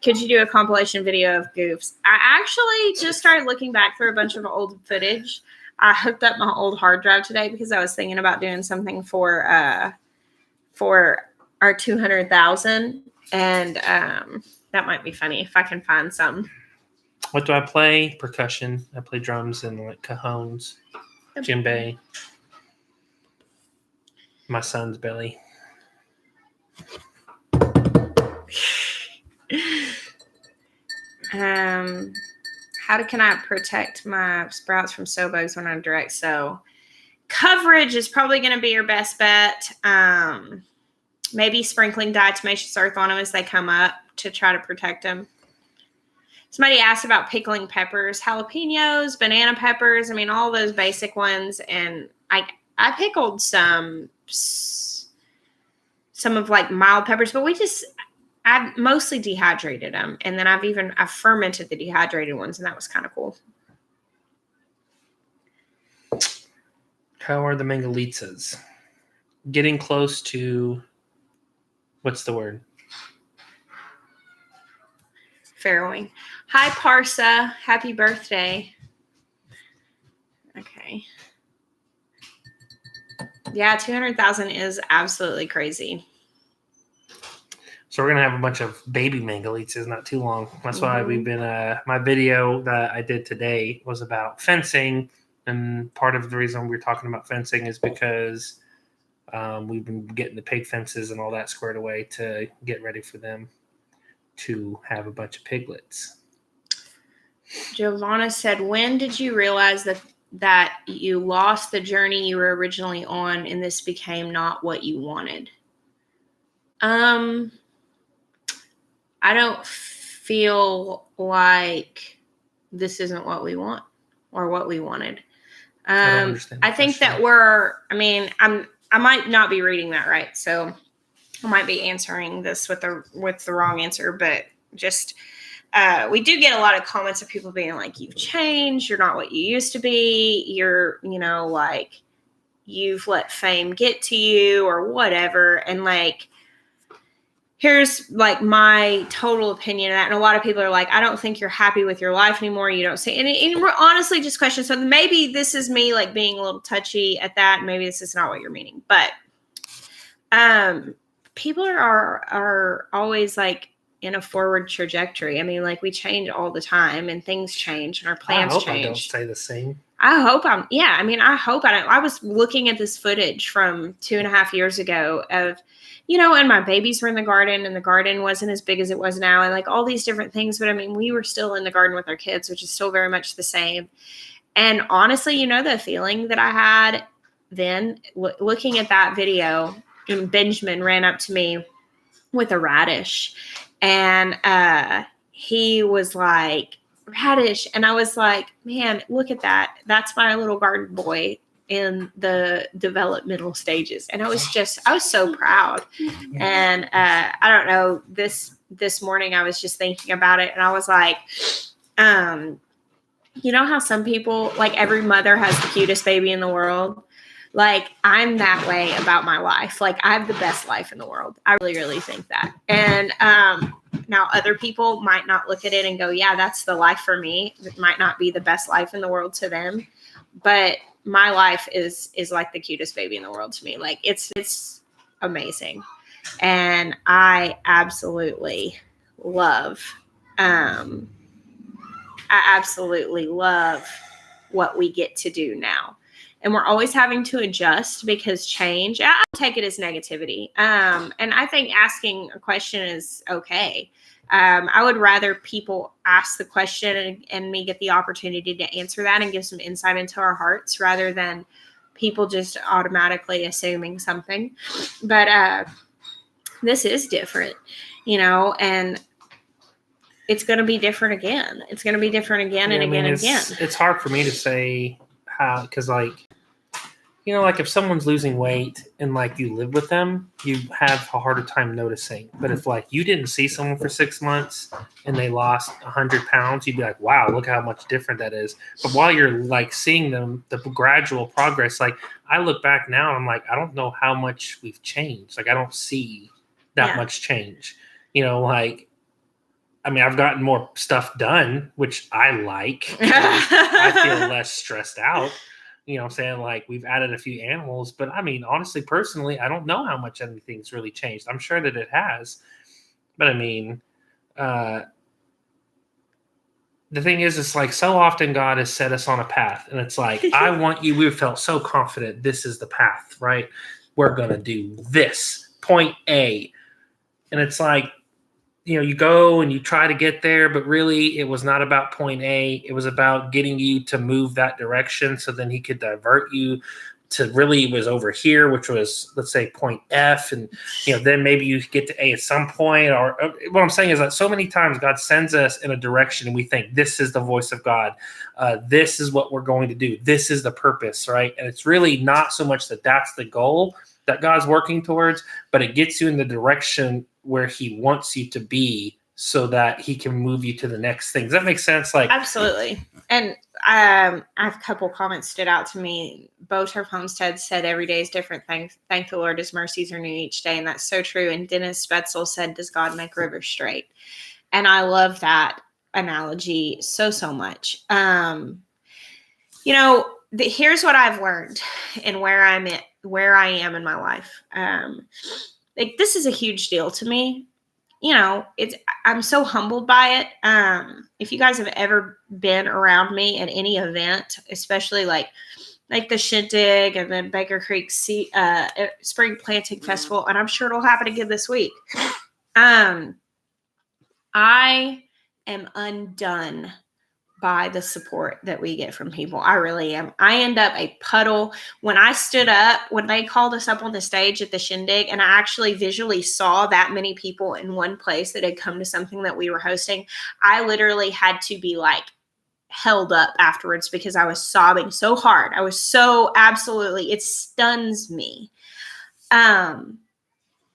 Could you do a compilation video of goofs? I actually just started looking back through a bunch of old footage. I hooked up my old hard drive today because I was thinking about doing something for our 200,000, and that might be funny if I can find some. What do I play? Percussion. I play drums and like cajones, djembe. My son's belly. How can I protect my sprouts from sow bugs when I'm direct sow? Coverage is probably going to be your best bet. Maybe sprinkling diatomaceous earth on them as they come up to try to protect them. Somebody asked about pickling peppers, jalapenos, banana peppers. I mean, all those basic ones. And I pickled some of like mild peppers, but I mostly dehydrated them. And then I've fermented the dehydrated ones, and that was kind of cool. How are the mangalitas? Getting close to, what's the word? Farrowing. Hi, Parsa. Happy birthday. Okay. Yeah, 200,000 is absolutely crazy. So we're going to have a bunch of baby mangalitas not too long. That's why we've been, my video that I did today was about fencing. And part of the reason we're talking about fencing is because we've been getting the pig fences and all that squared away to get ready for them to have a bunch of piglets. Giovanna said, when did you realize that you lost the journey you were originally on and this became not what you wanted? I don't feel like this isn't what we want or what we wanted. I think that I might not be reading that right. So I might be answering this with the wrong answer, but just, we do get a lot of comments of people being like, you've changed. You're not what you used to be. You're, you've let fame get to you or whatever. And like, here's like my total opinion of that. And a lot of people are like, I don't think you're happy with your life anymore. You don't see, and we're honestly just questions. So maybe this is me like being a little touchy at that. Maybe this is not what you're meaning, but people are always like in a forward trajectory. I mean, like we change all the time and things change and our plans change. I don't stay the same. I hope I hope I don't. I was looking at this footage from 2.5 years ago of, and my babies were in the garden and the garden wasn't as big as it was now and like all these different things. But I mean, we were still in the garden with our kids, which is still very much the same. And honestly, the feeling that I had then looking at that video, and Benjamin ran up to me with a radish and he was like, radish. And I was like, man, look at that. That's my little garden boy in the developmental stages. And I was so proud. And I don't know, this morning I was just thinking about it and I was like, how some people, like every mother has the cutest baby in the world. Like I'm that way about my life. Like I have the best life in the world. I really, really think that. And now other people might not look at it and go, yeah, that's the life for me. It might not be the best life in the world to them, but my life is like the cutest baby in the world to me. Like it's amazing. And I absolutely love, what we get to do now. And we're always having to adjust because change, I take it as negativity. And I think asking a question is okay. I would rather people ask the question and me get the opportunity to answer that and give some insight into our hearts rather than people just automatically assuming something. But this is different, and it's going to be different again. It's going to be different again and again and again. It's hard for me to say how, because like if someone's losing weight and like you live with them, you have a harder time noticing. But if like you didn't see someone for 6 months and they lost 100 pounds, you'd be like, wow, look how much different that is. But while you're like seeing them, the gradual progress, like I look back now and I'm like, I don't know how much we've changed. Like I don't see that much change. I've gotten more stuff done, which I like. I feel less stressed out. I'm saying? Like we've added a few animals, but I mean, honestly, personally, I don't know how much anything's really changed. I'm sure that it has, but I mean, the thing is, it's like so often God has set us on a path and it's like, I want you, we felt so confident. This is the path, right? We're going to do this point A. And it's like, you go and you try to get there, but really it was not about point A. It was about getting you to move that direction. So then he could divert you to really was over here, which was, let's say, point F. And, then maybe you get to A at some point. Or what I'm saying is that so many times God sends us in a direction and we think this is the voice of God. This is what we're going to do. This is the purpose, right? And it's really not so much that that's the goal that God's working towards, but it gets you in the direction where he wants you to be so that he can move you to the next thing. Does that make sense? Like absolutely. And I have a couple comments stood out to me. Boturf Homestead said every day is different. Thank the Lord, his mercies are new each day. And that's so true. And Dennis Spetzel said, does God make rivers straight? And I love that analogy so much. Here's what I've learned and where I am in my life. Like this is a huge deal to me. I'm so humbled by it. If you guys have ever been around me at any event, especially like the Shindig and the Baker Creek Spring Planting Festival, and I'm sure it'll happen again this week. I am undone by the support that we get from people. I really am. I end up a puddle. When I stood up, when they called us up on the stage at the Shindig, and I actually visually saw that many people in one place that had come to something that we were hosting, I literally had to be like held up afterwards because I was sobbing so hard. I was so absolutely, it stuns me.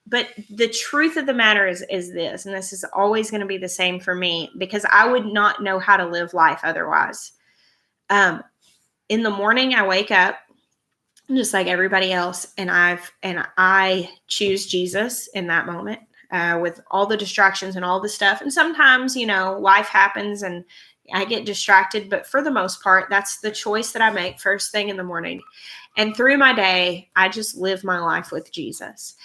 But the truth of the matter is this, and this is always going to be the same for me because I would not know how to live life otherwise. In the morning, I wake up just like everybody else. And I choose Jesus in that moment, with all the distractions and all the stuff. And sometimes, life happens and I get distracted, but for the most part, that's the choice that I make first thing in the morning. And through my day, I just live my life with Jesus.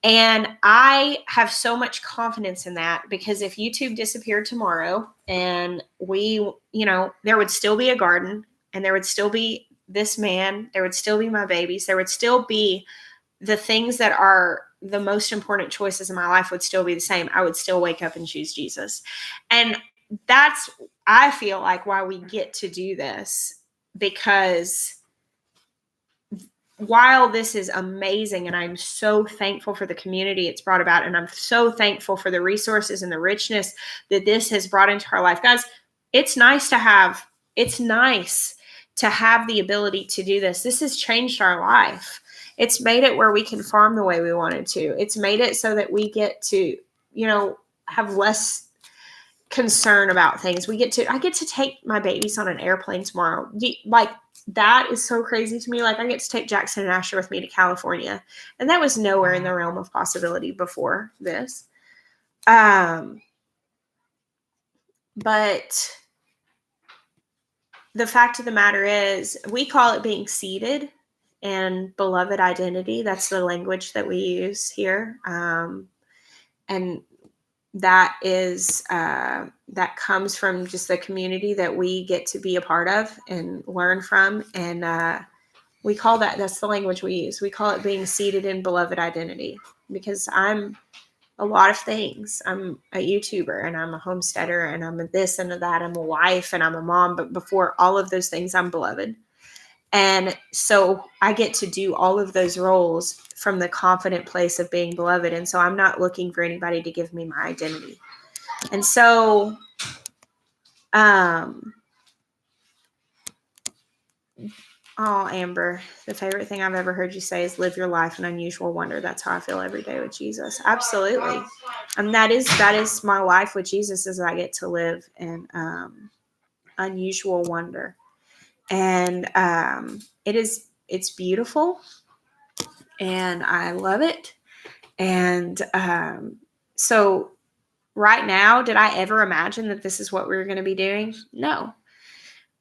And I have so much confidence in that, because if YouTube disappeared tomorrow and there would still be a garden, and there would still be this man, there would still be my babies, there would still be the things that are the most important choices in my life would still be the same. I would still wake up and choose Jesus. And that's, I feel like, why we get to do this, because while this is amazing, and I'm so thankful for the community it's brought about, and I'm so thankful for the resources and the richness that this has brought into our life, guys, it's nice to have the ability to do this. This has changed our life. It's made it where we can farm the way we wanted to. It's made it so that we get to, have less concern about things. I get to take my babies on an airplane tomorrow. That is so crazy to me. Like, I get to take Jackson and Asher with me to California, and that was nowhere in the realm of possibility before this. But the fact of the matter is, we call it being seated and beloved identity. That's the language that we use here. And that is, that comes from just the community that we get to be a part of and learn from. And we call that's the language we use. We call it being seated in beloved identity, because I'm a lot of things. I'm a YouTuber, and I'm a homesteader, and I'm a this and a that. I'm a wife, and I'm a mom. But before all of those things, I'm beloved. And so I get to do all of those roles from the confident place of being beloved. And so I'm not looking for anybody to give me my identity. And so, Amber, the favorite thing I've ever heard you say is live your life in unusual wonder. That's how I feel every day with Jesus. Absolutely. And that is my life with Jesus, is I get to live in unusual wonder. And it's beautiful, and I love it. And so right now, did I ever imagine that this is what we were going to be doing? No.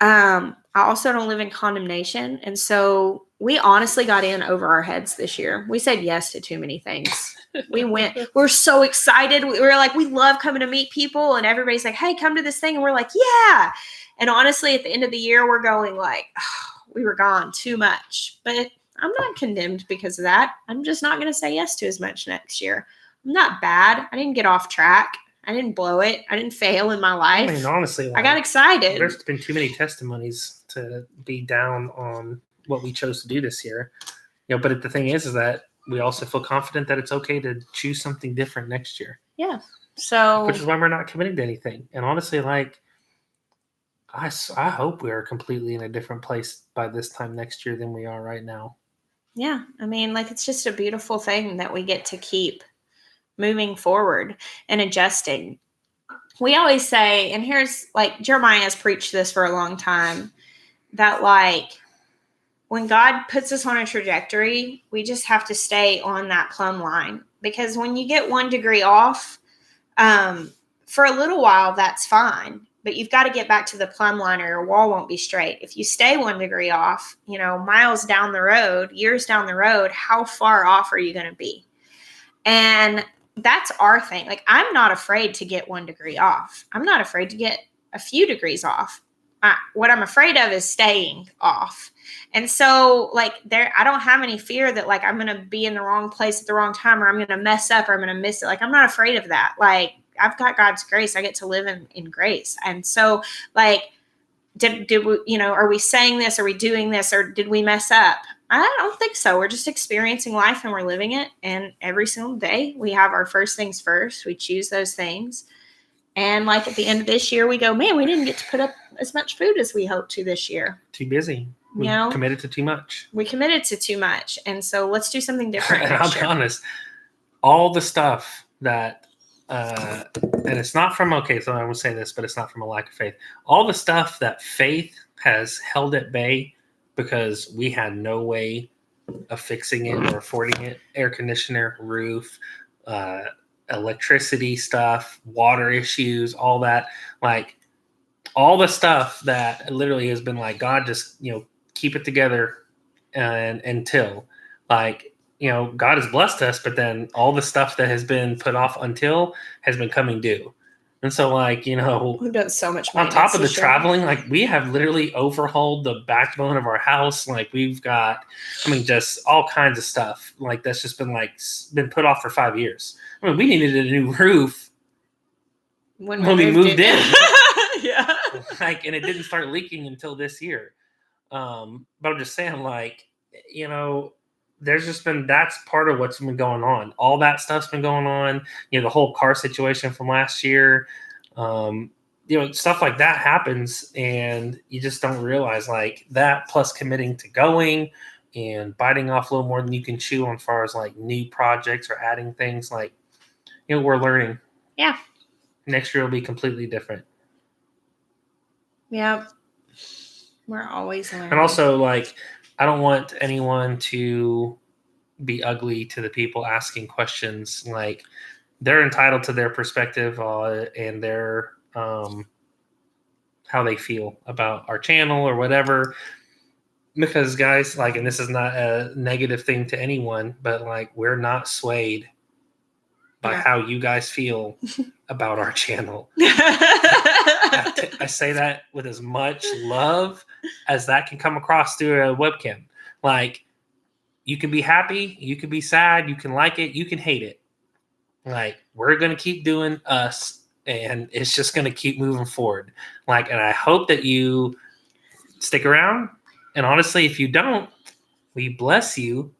I also don't live in condemnation. And so we honestly got in over our heads this year. We said yes to too many things. We're so excited. We were like, we love coming to meet people, and everybody's like, hey, come to this thing. And we're like, yeah. And honestly, at the end of the year, we're going like, oh, we were gone too much. But I'm not condemned because of that. I'm just not going to say yes to as much next year. I'm not bad. I didn't get off track. I didn't blow it. I didn't fail in my life. I mean, honestly, I got excited. There's been too many testimonies to be down on what we chose to do this year. But the thing is that we also feel confident that it's okay to choose something different next year. Yeah. So, which is why we're not committing to anything. And honestly, I hope we are completely in a different place by this time next year than we are right now. Yeah. I mean, it's just a beautiful thing that we get to keep moving forward and adjusting. We always say, and here's Jeremiah has preached this for a long time, that when God puts us on a trajectory, we just have to stay on that plumb line. Because when you get 1 degree off, for a little while, that's fine. But you've got to get back to the plumb line, or your wall won't be straight. If you stay 1 degree off, miles down the road, years down the road, how far off are you going to be? And that's our thing. I'm not afraid to get 1 degree off. I'm not afraid to get a few degrees off. What I'm afraid of is staying off. And so I don't have any fear that I'm going to be in the wrong place at the wrong time, or I'm going to mess up, or I'm going to miss it. I'm not afraid of that. I've got God's grace. I get to live in grace. And so did we, are we saying this? Are we doing this? Or did we mess up? I don't think so. We're just experiencing life, and we're living it. And every single day we have our first things first. We choose those things. And at the end of this year, we go, man, we didn't get to put up as much food as we hoped to this year. Too busy. We committed to too much. We committed to too much. And so let's do something different. And I'll be honest, all the stuff that, and it's not from, so I would say this, but it's not from a lack of faith. All the stuff that faith has held at bay because we had no way of fixing it or affording it. Air conditioner, roof, electricity stuff, water issues, all that. Like all the stuff that literally has been like, God, just, keep it together and until like, God has blessed us, but then all the stuff that has been put off until has been coming due. And so like, we've done so much on top of the traveling, like we have literally overhauled the backbone of our house. Like we've got, just all kinds of stuff like that's just been put off for 5 years. I mean, we needed a new roof when we moved in. Yeah. Like, and it didn't start leaking until this year. But I'm just saying, like, there's just been, that's part of what's been going on. All that stuff's been going on. The whole car situation from last year. Stuff like that happens, and you just don't realize like that. Plus, committing to going and biting off a little more than you can chew on, far as like new projects or adding things. Like, we're learning. Yeah. Next year will be completely different. Yep. We're always learning. And also, like, I don't want anyone to be ugly to the people asking questions. Like, they're entitled to their perspective and their how they feel about our channel or whatever. Because, guys, like, and this is not a negative thing to anyone, but like, we're not swayed by how you guys feel about our channel. I say that with as much love as that can come across through a webcam. Like, you can be happy, you can be sad, you can like it, you can hate it. Like, we're going to keep doing us, and it's just going to keep moving forward. Like, and I hope that you stick around. And honestly, if you don't, we bless you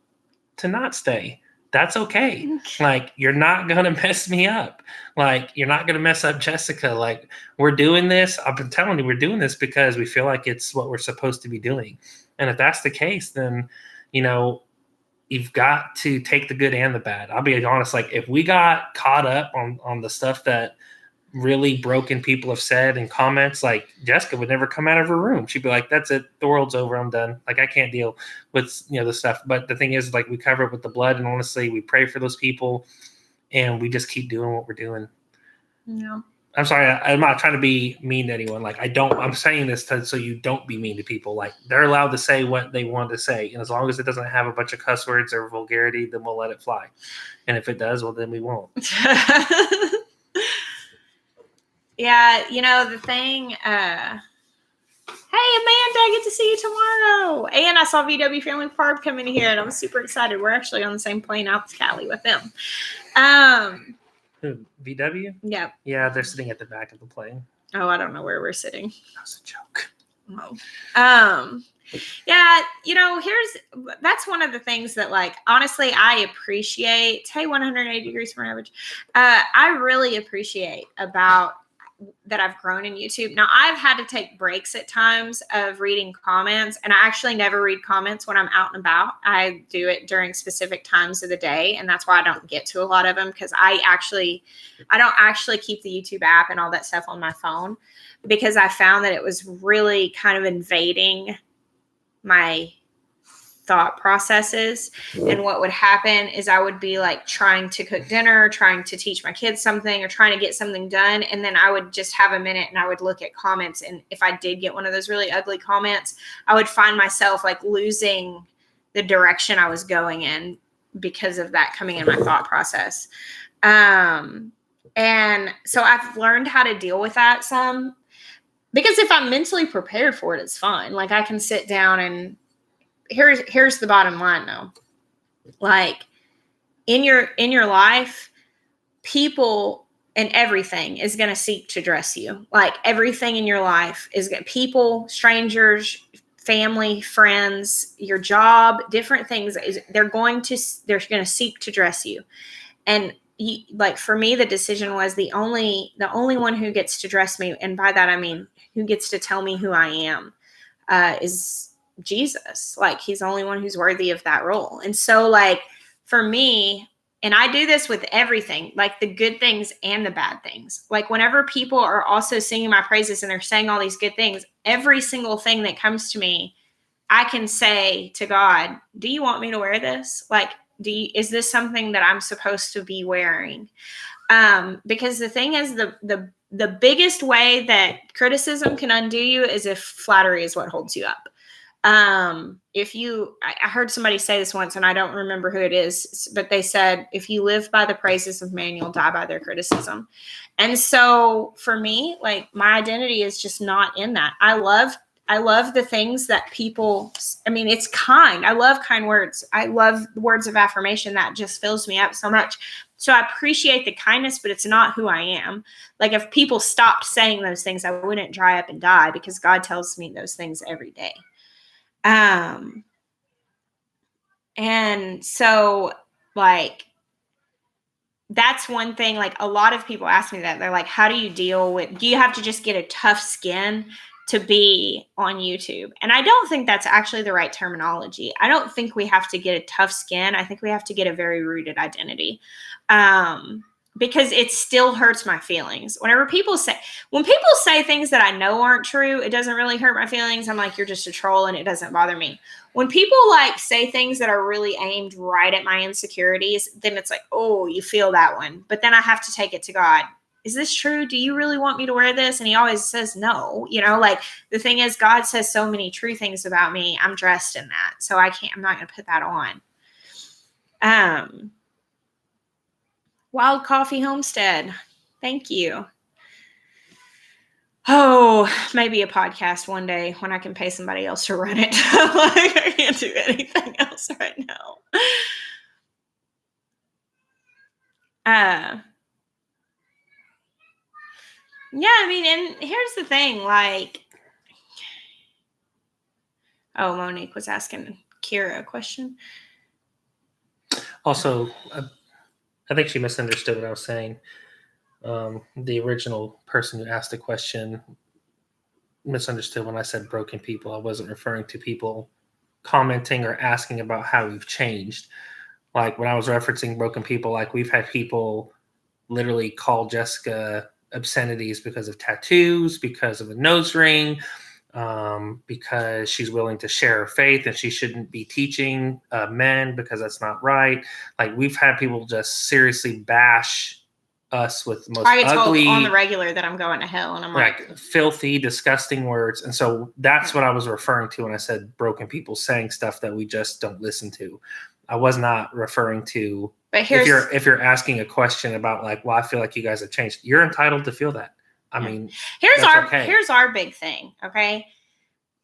to not stay. That's okay. Like, you're not going to mess me up. Like, you're not going to mess up Jessica. Like, we're doing this. I've been telling you, we're doing this because we feel like it's what we're supposed to be doing. And if that's the case, then, you've got to take the good and the bad. I'll be honest. Like, if we got caught up on the stuff that really broken people have said in comments, like, Jessica would never come out of her room. She'd be like, that's it, the world's over, I'm done. Like, I can't deal with the stuff. But the thing is, like, we cover it with the blood, and honestly, we pray for those people, and we just keep doing what we're doing. Yeah. I'm sorry, I'm not trying to be mean to anyone. Like, I'm saying this so you don't be mean to people. Like, they're allowed to say what they want to say, and as long as it doesn't have a bunch of cuss words or vulgarity, then we'll let it fly. And if it does, well, then we won't. Yeah, the thing, hey, Amanda, I get to see you tomorrow. And I saw VW Family Farm come in here, and I'm super excited. We're actually on the same plane out to Cali with them. Who, VW? Yeah. Yeah, they're sitting at the back of the plane. Oh, I don't know where we're sitting. That was a joke. Oh. Yeah, that's one of the things that, like, honestly, I appreciate. Hey, 180 degrees from average. I really appreciate about that I've grown in YouTube. Now, I've had to take breaks at times of reading comments, and I actually never read comments when I'm out and about. I do it during specific times of the day, and that's why I don't get to a lot of them, because I don't actually keep the YouTube app and all that stuff on my phone, because I found that it was really kind of invading my thought processes. And what would happen is I would be like trying to cook dinner, trying to teach my kids something, or trying to get something done. And then I would just have a minute and I would look at comments. And if I did get one of those really ugly comments, I would find myself like losing the direction I was going in because of that coming in my thought process. And so I've learned how to deal with that some, because if I'm mentally prepared for it, it's fine. Like, I can sit down and here's the bottom line though. Like, in your life, people and everything is going to seek to dress you. Like, everything in your life is people, strangers, family, friends, your job, different things, they're going to seek to dress you. And like, for me, the decision was the only one who gets to dress me, and by that I mean who gets to tell me who I am, is Jesus. Like, he's the only one who's worthy of that role. And so, like, for me, and I do this with everything, like the good things and the bad things. Like, whenever people are also singing my praises and they're saying all these good things, every single thing that comes to me, I can say to God, do you want me to wear this? Like, is this something that I'm supposed to be wearing? Because the thing is, the biggest way that criticism can undo you is if flattery is what holds you up. I heard somebody say this once, and I don't remember who it is, but they said, if you live by the praises of man, you'll die by their criticism. And so for me, like, my identity is just not in that. I love the things that people, I mean, it's kind. I love kind words. I love words of affirmation. That just fills me up so much. So I appreciate the kindness, but it's not who I am. Like, if people stopped saying those things, I wouldn't dry up and die, because God tells me those things every day. And so, like, that's one thing. Like, a lot of people ask me that. They're like, do you have to just get a tough skin to be on YouTube? And I don't think that's actually the right terminology. I don't think we have to get a tough skin. I think we have to get a very rooted identity. Because it still hurts my feelings. When people say things that I know aren't true, it doesn't really hurt my feelings. I'm like, you're just a troll, and it doesn't bother me. When people like say things that are really aimed right at my insecurities, then it's like, oh, you feel that one. But then I have to take it to God. Is this true? Do you really want me to wear this? And he always says no. Like, the thing is, God says so many true things about me. I'm dressed in that. So I'm not going to put that on. Wild Coffee Homestead. Thank you. Oh, maybe a podcast one day when I can pay somebody else to run it. Like, I can't do anything else right now. Yeah, I mean, and here's the thing, like, oh, Monique was asking Kira a question. Also, I think she misunderstood what I was saying. The original person who asked the question misunderstood when I said broken people. I wasn't referring to people commenting or asking about how we've changed. Like, when I was referencing broken people, like, we've had people literally call Jessica obscenities because of tattoos, because of a nose ring, because she's willing to share her faith and she shouldn't be teaching men because that's not right. Like, we've had people just seriously bash us with the most I get ugly, told on the regular that I'm going to hell, and I'm like filthy, disgusting words. And so that's what I was referring to when I said broken people saying stuff that we just don't listen to. I was not referring to, but if you're asking a question about, like, well, I feel like you guys have changed, you're entitled to feel that. I mean, here's our big thing. Okay.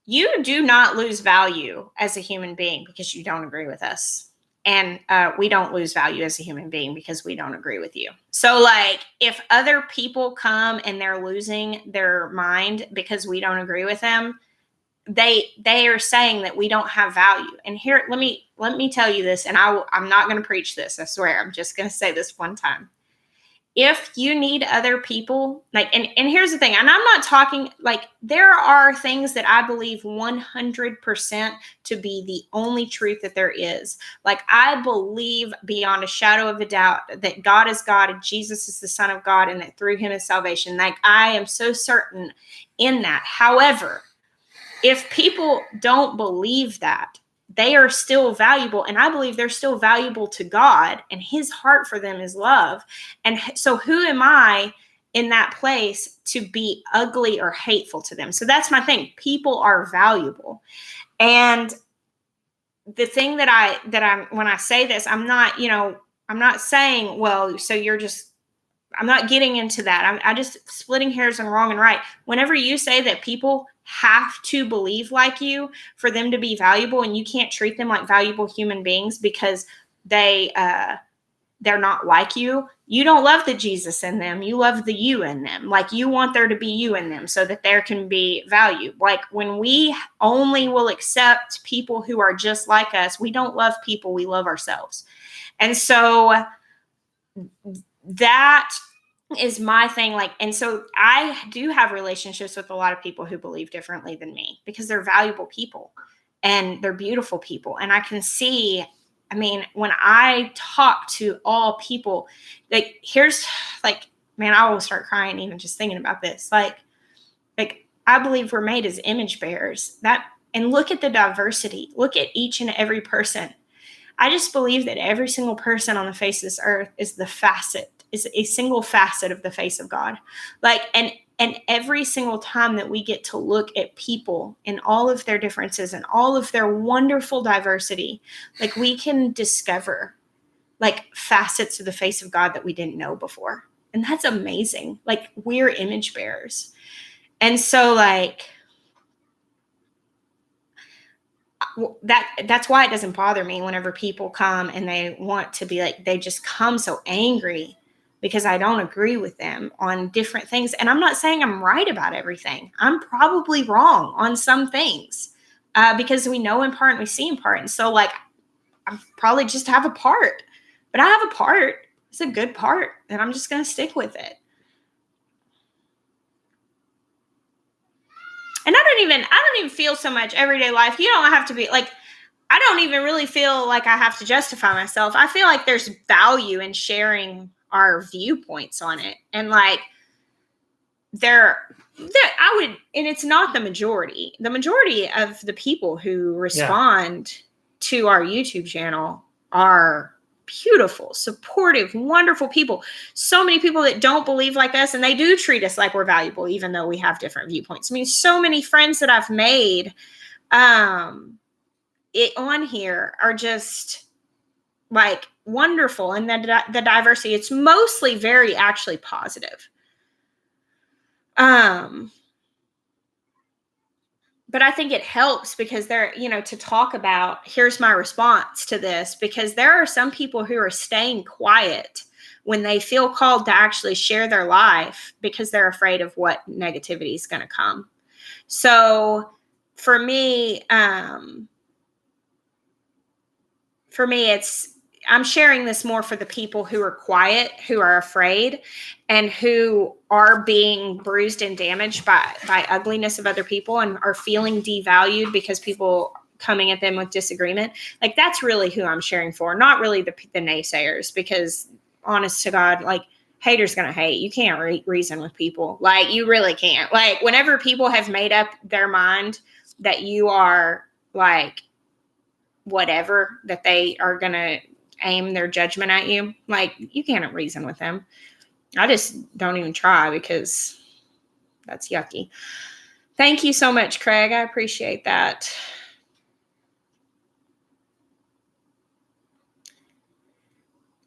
You do not lose value as a human being because you don't agree with us. And we don't lose value as a human being because we don't agree with you. So, like, if other people come and they're losing their mind because we don't agree with them, they are saying that we don't have value. And here, let me tell you this, and I'm not going to preach this. I swear, I'm just going to say this one time. If you need other people, like, and here's the thing, and I'm not talking, like, there are things that I believe 100% to be the only truth that there is. Like, I believe beyond a shadow of a doubt that God is God and Jesus is the Son of God, and that through him is salvation. Like, I am so certain in that. However, if people don't believe that, they are still valuable. And I believe they're still valuable to God, and his heart for them is love. And so who am I in that place to be ugly or hateful to them? So that's my thing. People are valuable. And the thing that I'm, when I say this, I'm not saying, well, so you're just, I'm not getting into that. I'm just splitting hairs on wrong and right. Whenever you say that people have to believe like you for them to be valuable, and you can't treat them like valuable human beings because they're not like you, you don't love the Jesus in them. You love the you in them. Like, you want there to be you in them so that there can be value. Like, when we only will accept people who are just like us, we don't love people. We love ourselves. And so that is my thing. Like, and so I do have relationships with a lot of people who believe differently than me because they're valuable people and they're beautiful people. And I can see, I mean, when I talk to all people, like, here's, like, man, I will start crying even just thinking about this. Like I believe we're made as image bearers. That and look at the diversity. Look at each and every person. I just believe that every single person on the face of this earth is a single facet of the face of God. Like, and every single time that we get to look at people and all of their differences and all of their wonderful diversity, like we can discover like facets of the face of God that we didn't know before. And that's amazing. Like, we're image bearers. And so like that's why it doesn't bother me whenever people come and they want to be like, they just come so angry because I don't agree with them on different things. And I'm not saying I'm right about everything. I'm probably wrong on some things because we know in part and we see in part. And so like, I probably just have a part, but I have a part. It's a good part and I'm just going to stick with it. And I don't even feel so much everyday life. You don't have to be like, I don't even really feel like I have to justify myself. I feel like there's value in sharing our viewpoints on it. And like I would, and it's not the majority. The majority of the people who respond to our YouTube channel are beautiful, supportive, wonderful people. So many people that don't believe like us, and they do treat us like we're valuable, even though we have different viewpoints. I mean, so many friends that I've made on here are just like wonderful. And the diversity, it's mostly very actually positive. But I think it helps because to talk about, here's my response to this, because there are some people who are staying quiet when they feel called to actually share their life because they're afraid of what negativity is going to come. So for me, I'm sharing this more for the people who are quiet, who are afraid, and who are being bruised and damaged by ugliness of other people and are feeling devalued because people coming at them with disagreement. Like, that's really who I'm sharing for, not really the naysayers, because honest to God, like, haters gonna hate. You can't reason with people. Like, you really can't. Like, whenever people have made up their mind that you are like whatever, that they are gonna aim their judgment at you, like, you can't reason with them. I just don't even try because that's yucky. Thank you so much, Craig. I appreciate that.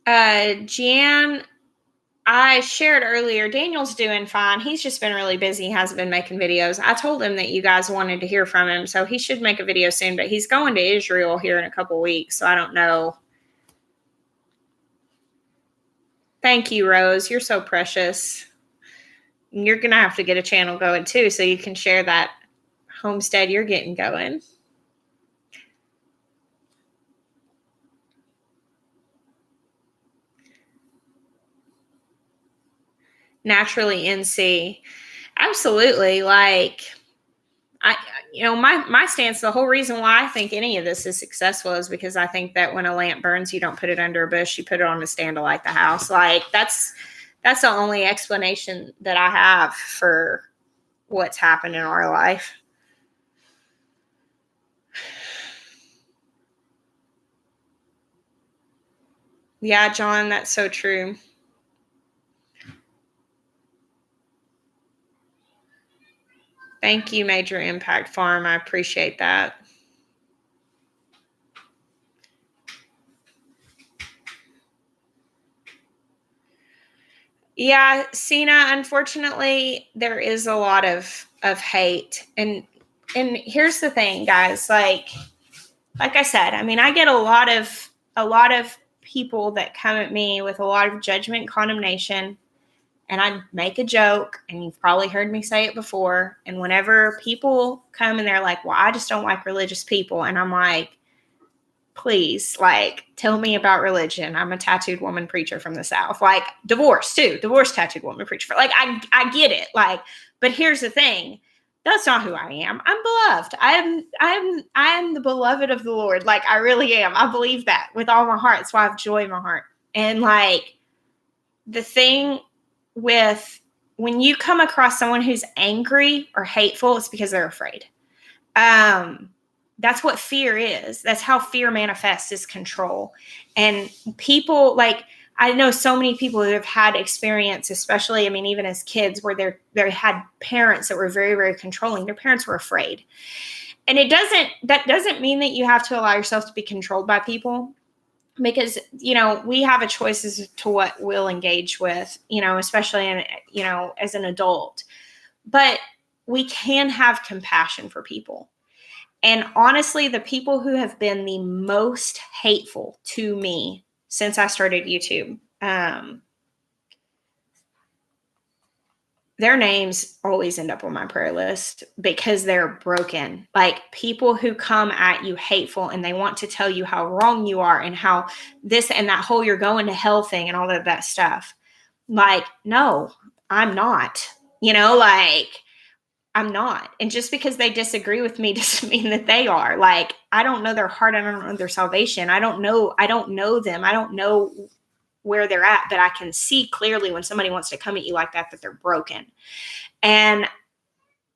Jan, I shared earlier, Daniel's doing fine. He's just been really busy. He hasn't been making videos. I told him that you guys wanted to hear from him, so he should make a video soon, but he's going to Israel here in a couple weeks, so I don't know. Thank you, Rose. You're so precious. You're going to have to get a channel going too, so you can share that homestead you're getting going. Naturally NC. Absolutely. Like, my stance, the whole reason why I think any of this is successful is because I think that when a lamp burns, you don't put it under a bush, you put it on a stand to light the house. Like, that's the only explanation that I have for what's happened in our life. Yeah, John, that's so true. Thank you, Major Impact Farm. I appreciate that. Yeah, Sina, unfortunately, there is a lot of hate. And here's the thing, guys, like I said, I mean, I get a lot of people that come at me with a lot of judgment, condemnation, and I make a joke, and you've probably heard me say it before. And whenever people come and they're like, well, I just don't like religious people. And I'm like, please, like, tell me about religion. I'm a tattooed woman preacher from the South. Like, divorced tattooed woman preacher. Like, I get it. Like, but here's the thing. That's not who I am. I'm beloved. I am the beloved of the Lord. Like, I really am. I believe that with all my heart. That's why I have joy in my heart. And like, the thing with when you come across someone who's angry or hateful, it's because they're afraid. That's what fear is. That's how fear manifests, is control. And people, like, I know so many people who have had experience, especially, I mean, even as kids, where they had parents that were very, very controlling. Their parents were afraid. And that doesn't mean that you have to allow yourself to be controlled by people, because, we have a choice as to what we'll engage with, especially as an adult. But we can have compassion for people. And honestly, the people who have been the most hateful to me since I started YouTube, their names always end up on my prayer list, because they're broken. Like, people who come at you hateful and they want to tell you how wrong you are and how this and that whole you're going to hell thing and all of that stuff. Like, no, I'm not, I'm not. And just because they disagree with me doesn't mean that they are. Like, I don't know their heart. I don't know their salvation. I don't know them. I don't know where they're at, but I can see clearly when somebody wants to come at you like that they're broken. And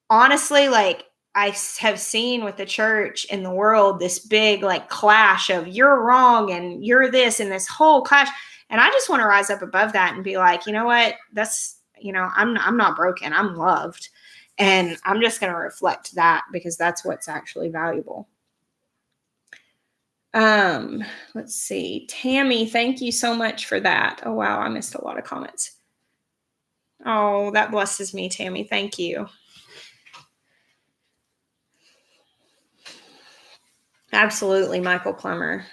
honestly, like, I have seen with the church in the world, this big, like, clash of you're wrong and you're this, and this whole clash. And I just want to rise up above that and be like, you know what? That's, I'm not broken. I'm loved. And I'm just going to reflect that, because that's what's actually valuable. Let's see. Tammy, thank you so much for that. Oh, wow. I missed a lot of comments. Oh, that blesses me, Tammy. Thank you. Absolutely, Michael Plummer.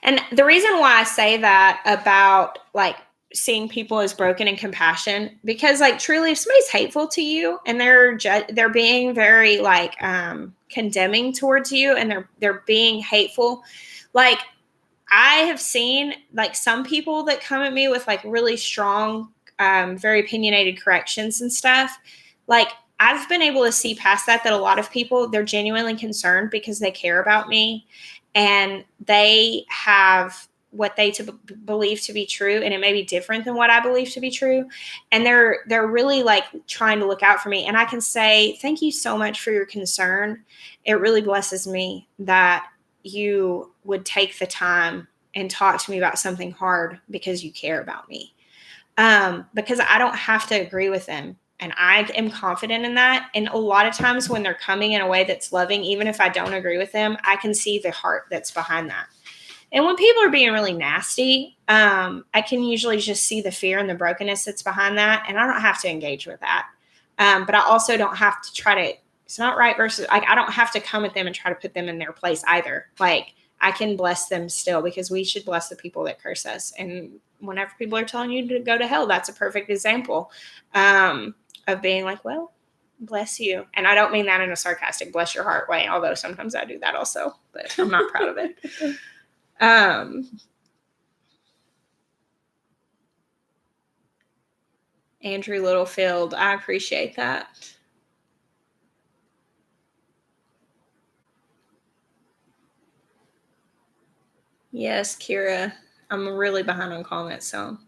And the reason why I say that about, like, seeing people as broken and compassion, because, like, truly, if somebody's hateful to you and they're being very, like, condemning towards you, and they're being hateful, like, I have seen, like, some people that come at me with, like, really strong, very opinionated corrections and stuff. Like, I've been able to see past that a lot of people, they're genuinely concerned because they care about me, and they have what they believe to be true, and it may be different than what I believe to be true, and they're really, like, trying to look out for me. And I can say, thank you so much for your concern. It really blesses me that you would take the time and talk to me about something hard because you care about me. Because I don't have to agree with them. And I am confident in that. And a lot of times when they're coming in a way that's loving, even if I don't agree with them, I can see the heart that's behind that. And when people are being really nasty, I can usually just see the fear and the brokenness that's behind that. And I don't have to engage with that. But I also don't have to try to, it's not right versus, like, I don't have to come at them and try to put them in their place either. Like, I can bless them still, because we should bless the people that curse us. And whenever people are telling you to go to hell, that's a perfect example of being like, well, bless you. And I don't mean that in a sarcastic, bless your heart way, although sometimes I do that also, but I'm not proud of it. Andrew Littlefield, I appreciate that. Yes, Kira, I'm really behind on comments, so.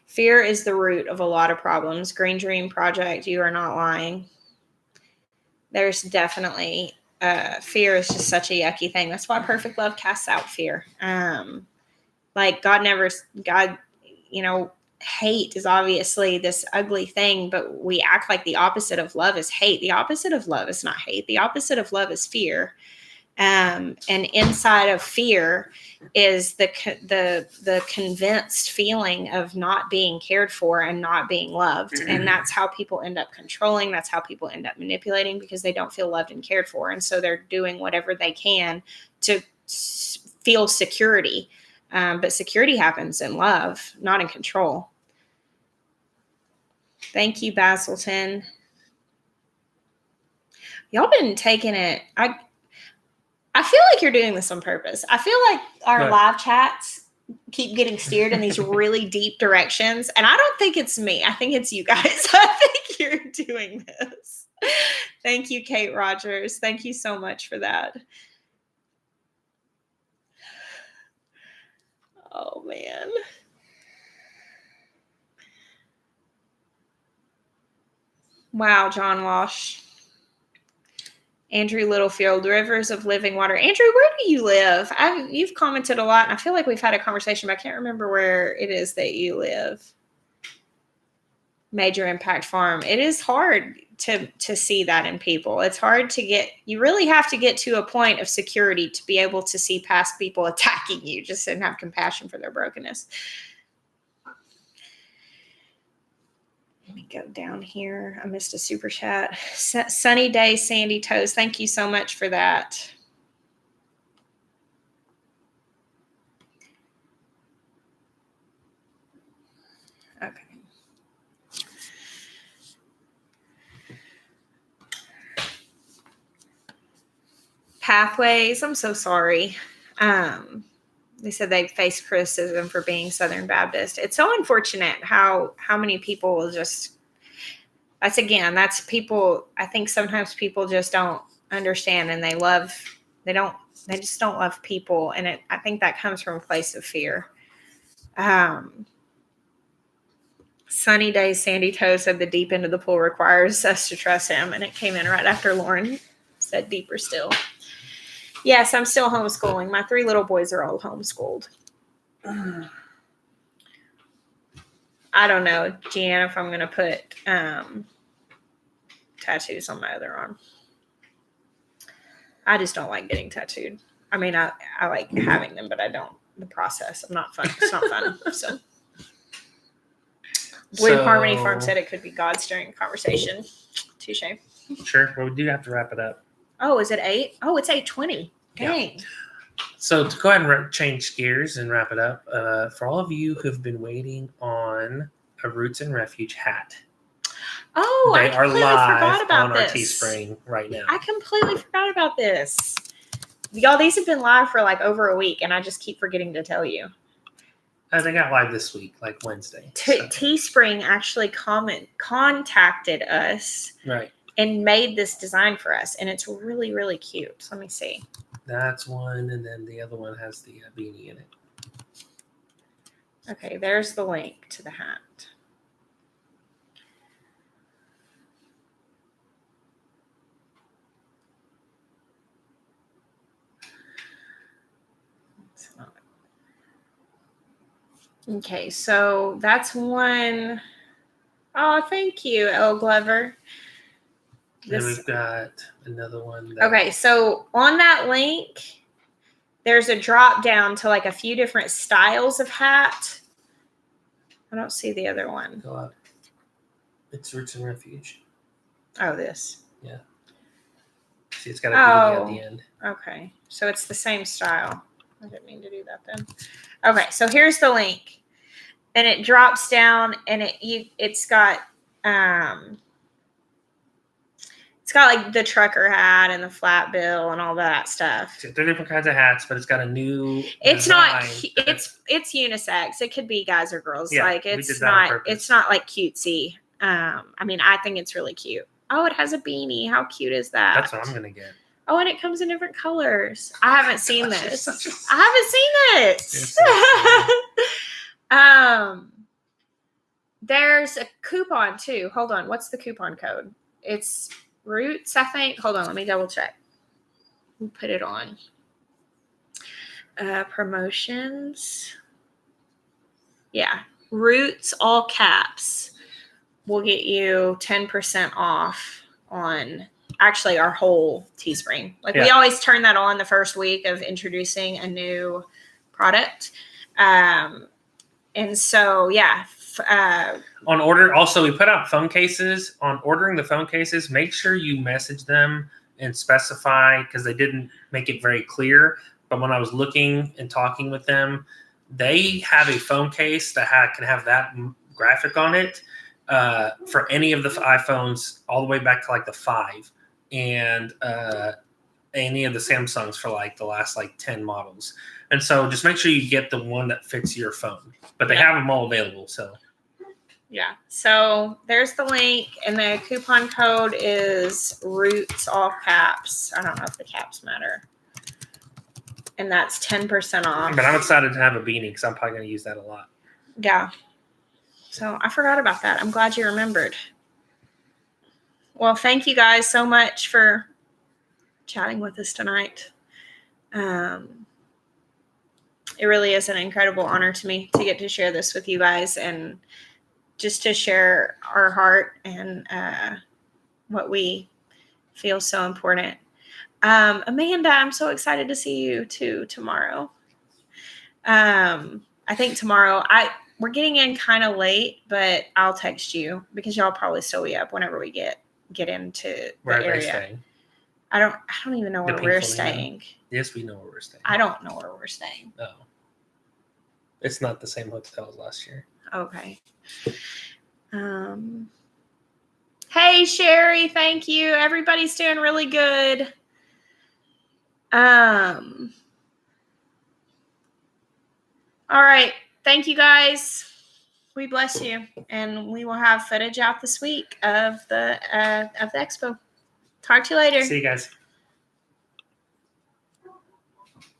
Fear is the root of a lot of problems. Green Dream Project, you are not lying. There's definitely, fear is just such a yucky thing. That's why perfect love casts out fear. Like, God, hate is obviously this ugly thing, but we act like the opposite of love is hate. The opposite of love is not hate. The opposite of love is fear. And inside of fear is the convinced feeling of not being cared for and not being loved. And that's how people end up controlling. That's how people end up manipulating, because they don't feel loved and cared for. And so they're doing whatever they can to feel security. But security happens in love, not in control. Thank you, Basilton. Y'all been taking it. I feel like you're doing this on purpose. I feel like our live chats keep getting steered in these really deep directions. And I don't think it's me. I think it's you guys. I think you're doing this. Thank you, Kate Rogers. Thank you so much for that. Oh, man. Wow, John Walsh. Andrew Littlefield, Rivers of Living Water. Andrew, where do you live? You've commented a lot, and I feel like we've had a conversation, but I can't remember where it is that you live. Major Impact Farm. It is hard to see that in people. It's hard to get. You really have to get to a point of security to be able to see past people attacking you, just and have compassion for their brokenness. Let me go down here. I missed a super chat. Sunny Day, Sandy Toes. Thank you so much for that. Okay. Pathways. I'm so sorry. They said they faced criticism for being Southern Baptist. It's so unfortunate how many people will just, that's people. I think sometimes people just don't understand, and they just don't love people. And I think that comes from a place of fear. Sunny Day, Sandy Toe said the deep end of the pool requires us to trust him. And it came in right after Lauren said deeper still. Yes, I'm still homeschooling. My 3 little boys are all homeschooled. I don't know, Jan, if I'm going to put tattoos on my other arm. I just don't like getting tattooed. I mean, I like having them, but I don't. The process. I'm not fun. It's not fun. So, Blue Harmony Farm said it could be God stirring conversation. Touche. Sure. Well, we do have to wrap it up. Oh, is it 8? Oh, it's 8:20. Dang. Yeah. So to go ahead and change gears and wrap it up, for all of you who've been waiting on a Roots and Refuge hat. Oh, I completely forgot about this. Our Teespring right now. I completely forgot about this. Y'all, these have been live for like over a week, and I just keep forgetting to tell you. They got live this week, like Wednesday. Teespring actually contacted us. Right. And made this design for us, and it's really, really cute. So let me see. That's one, and then the other one has the beanie in it. Okay, there's the link to the hat. Okay, so that's one. Oh, thank you, El Glover. Then we've got another one. Okay, so on that link, there's a drop down to like a few different styles of hat. I don't see the other one. Go up. It's Roots and Refuge. Oh, this. Yeah. See, it's got a beanie at the end. Okay, so it's the same style. I didn't mean to do that then. Okay, so here's the link, and it drops down, and it's got like the trucker hat and the flat bill and all that stuff. So 3 different kinds of hats, but it's got a new. It's not. It's unisex. It could be guys or girls. Yeah, like it's not. It's not like cutesy. I mean, I think it's really cute. Oh, it has a beanie. How cute is that? That's what I'm gonna get. Oh, and it comes in different colors. I haven't seen this. I haven't seen this. There's a coupon too. Hold on. What's the coupon code? It's Roots, I think. Hold on. Let me double check. We'll put it on. Promotions. Yeah. Roots, all caps, will get you 10% off on actually our whole Teespring. Like we always turn that on the first week of introducing a new product. And so, yeah. On order, also, we put out phone cases. On ordering the phone cases, make sure you message them and specify, because they didn't make it very clear. But when I was looking and talking with them, they have a phone case that can have that graphic on it for any of the iPhones all the way back to like the 5. And any of the Samsungs for like the last like 10 models. And so just make sure you get the one that fits your phone. But they have them all available. So yeah. So there's the link, and the coupon code is Roots, all caps. I don't know if the caps matter. And that's 10% off. But I'm excited to have a beanie because I'm probably going to use that a lot. Yeah. So I forgot about that. I'm glad you remembered. Well, thank you guys so much for chatting with us tonight. It really is an incredible honor to me to get to share this with you guys and just to share our heart and what we feel so important. Amanda, I'm so excited to see you too tomorrow. I think tomorrow we're getting in kind of late, but I'll text you because y'all probably still be up whenever we get into the area. I don't even know where we're staying. Yes, we know where we're staying. I don't know where we're staying. No. It's not the same hotel as last year. Okay. Hey, Sherry, thank you. Everybody's doing really good. All right. Thank you, guys. We bless you, and we will have footage out this week of the expo. Talk to you later. See you guys.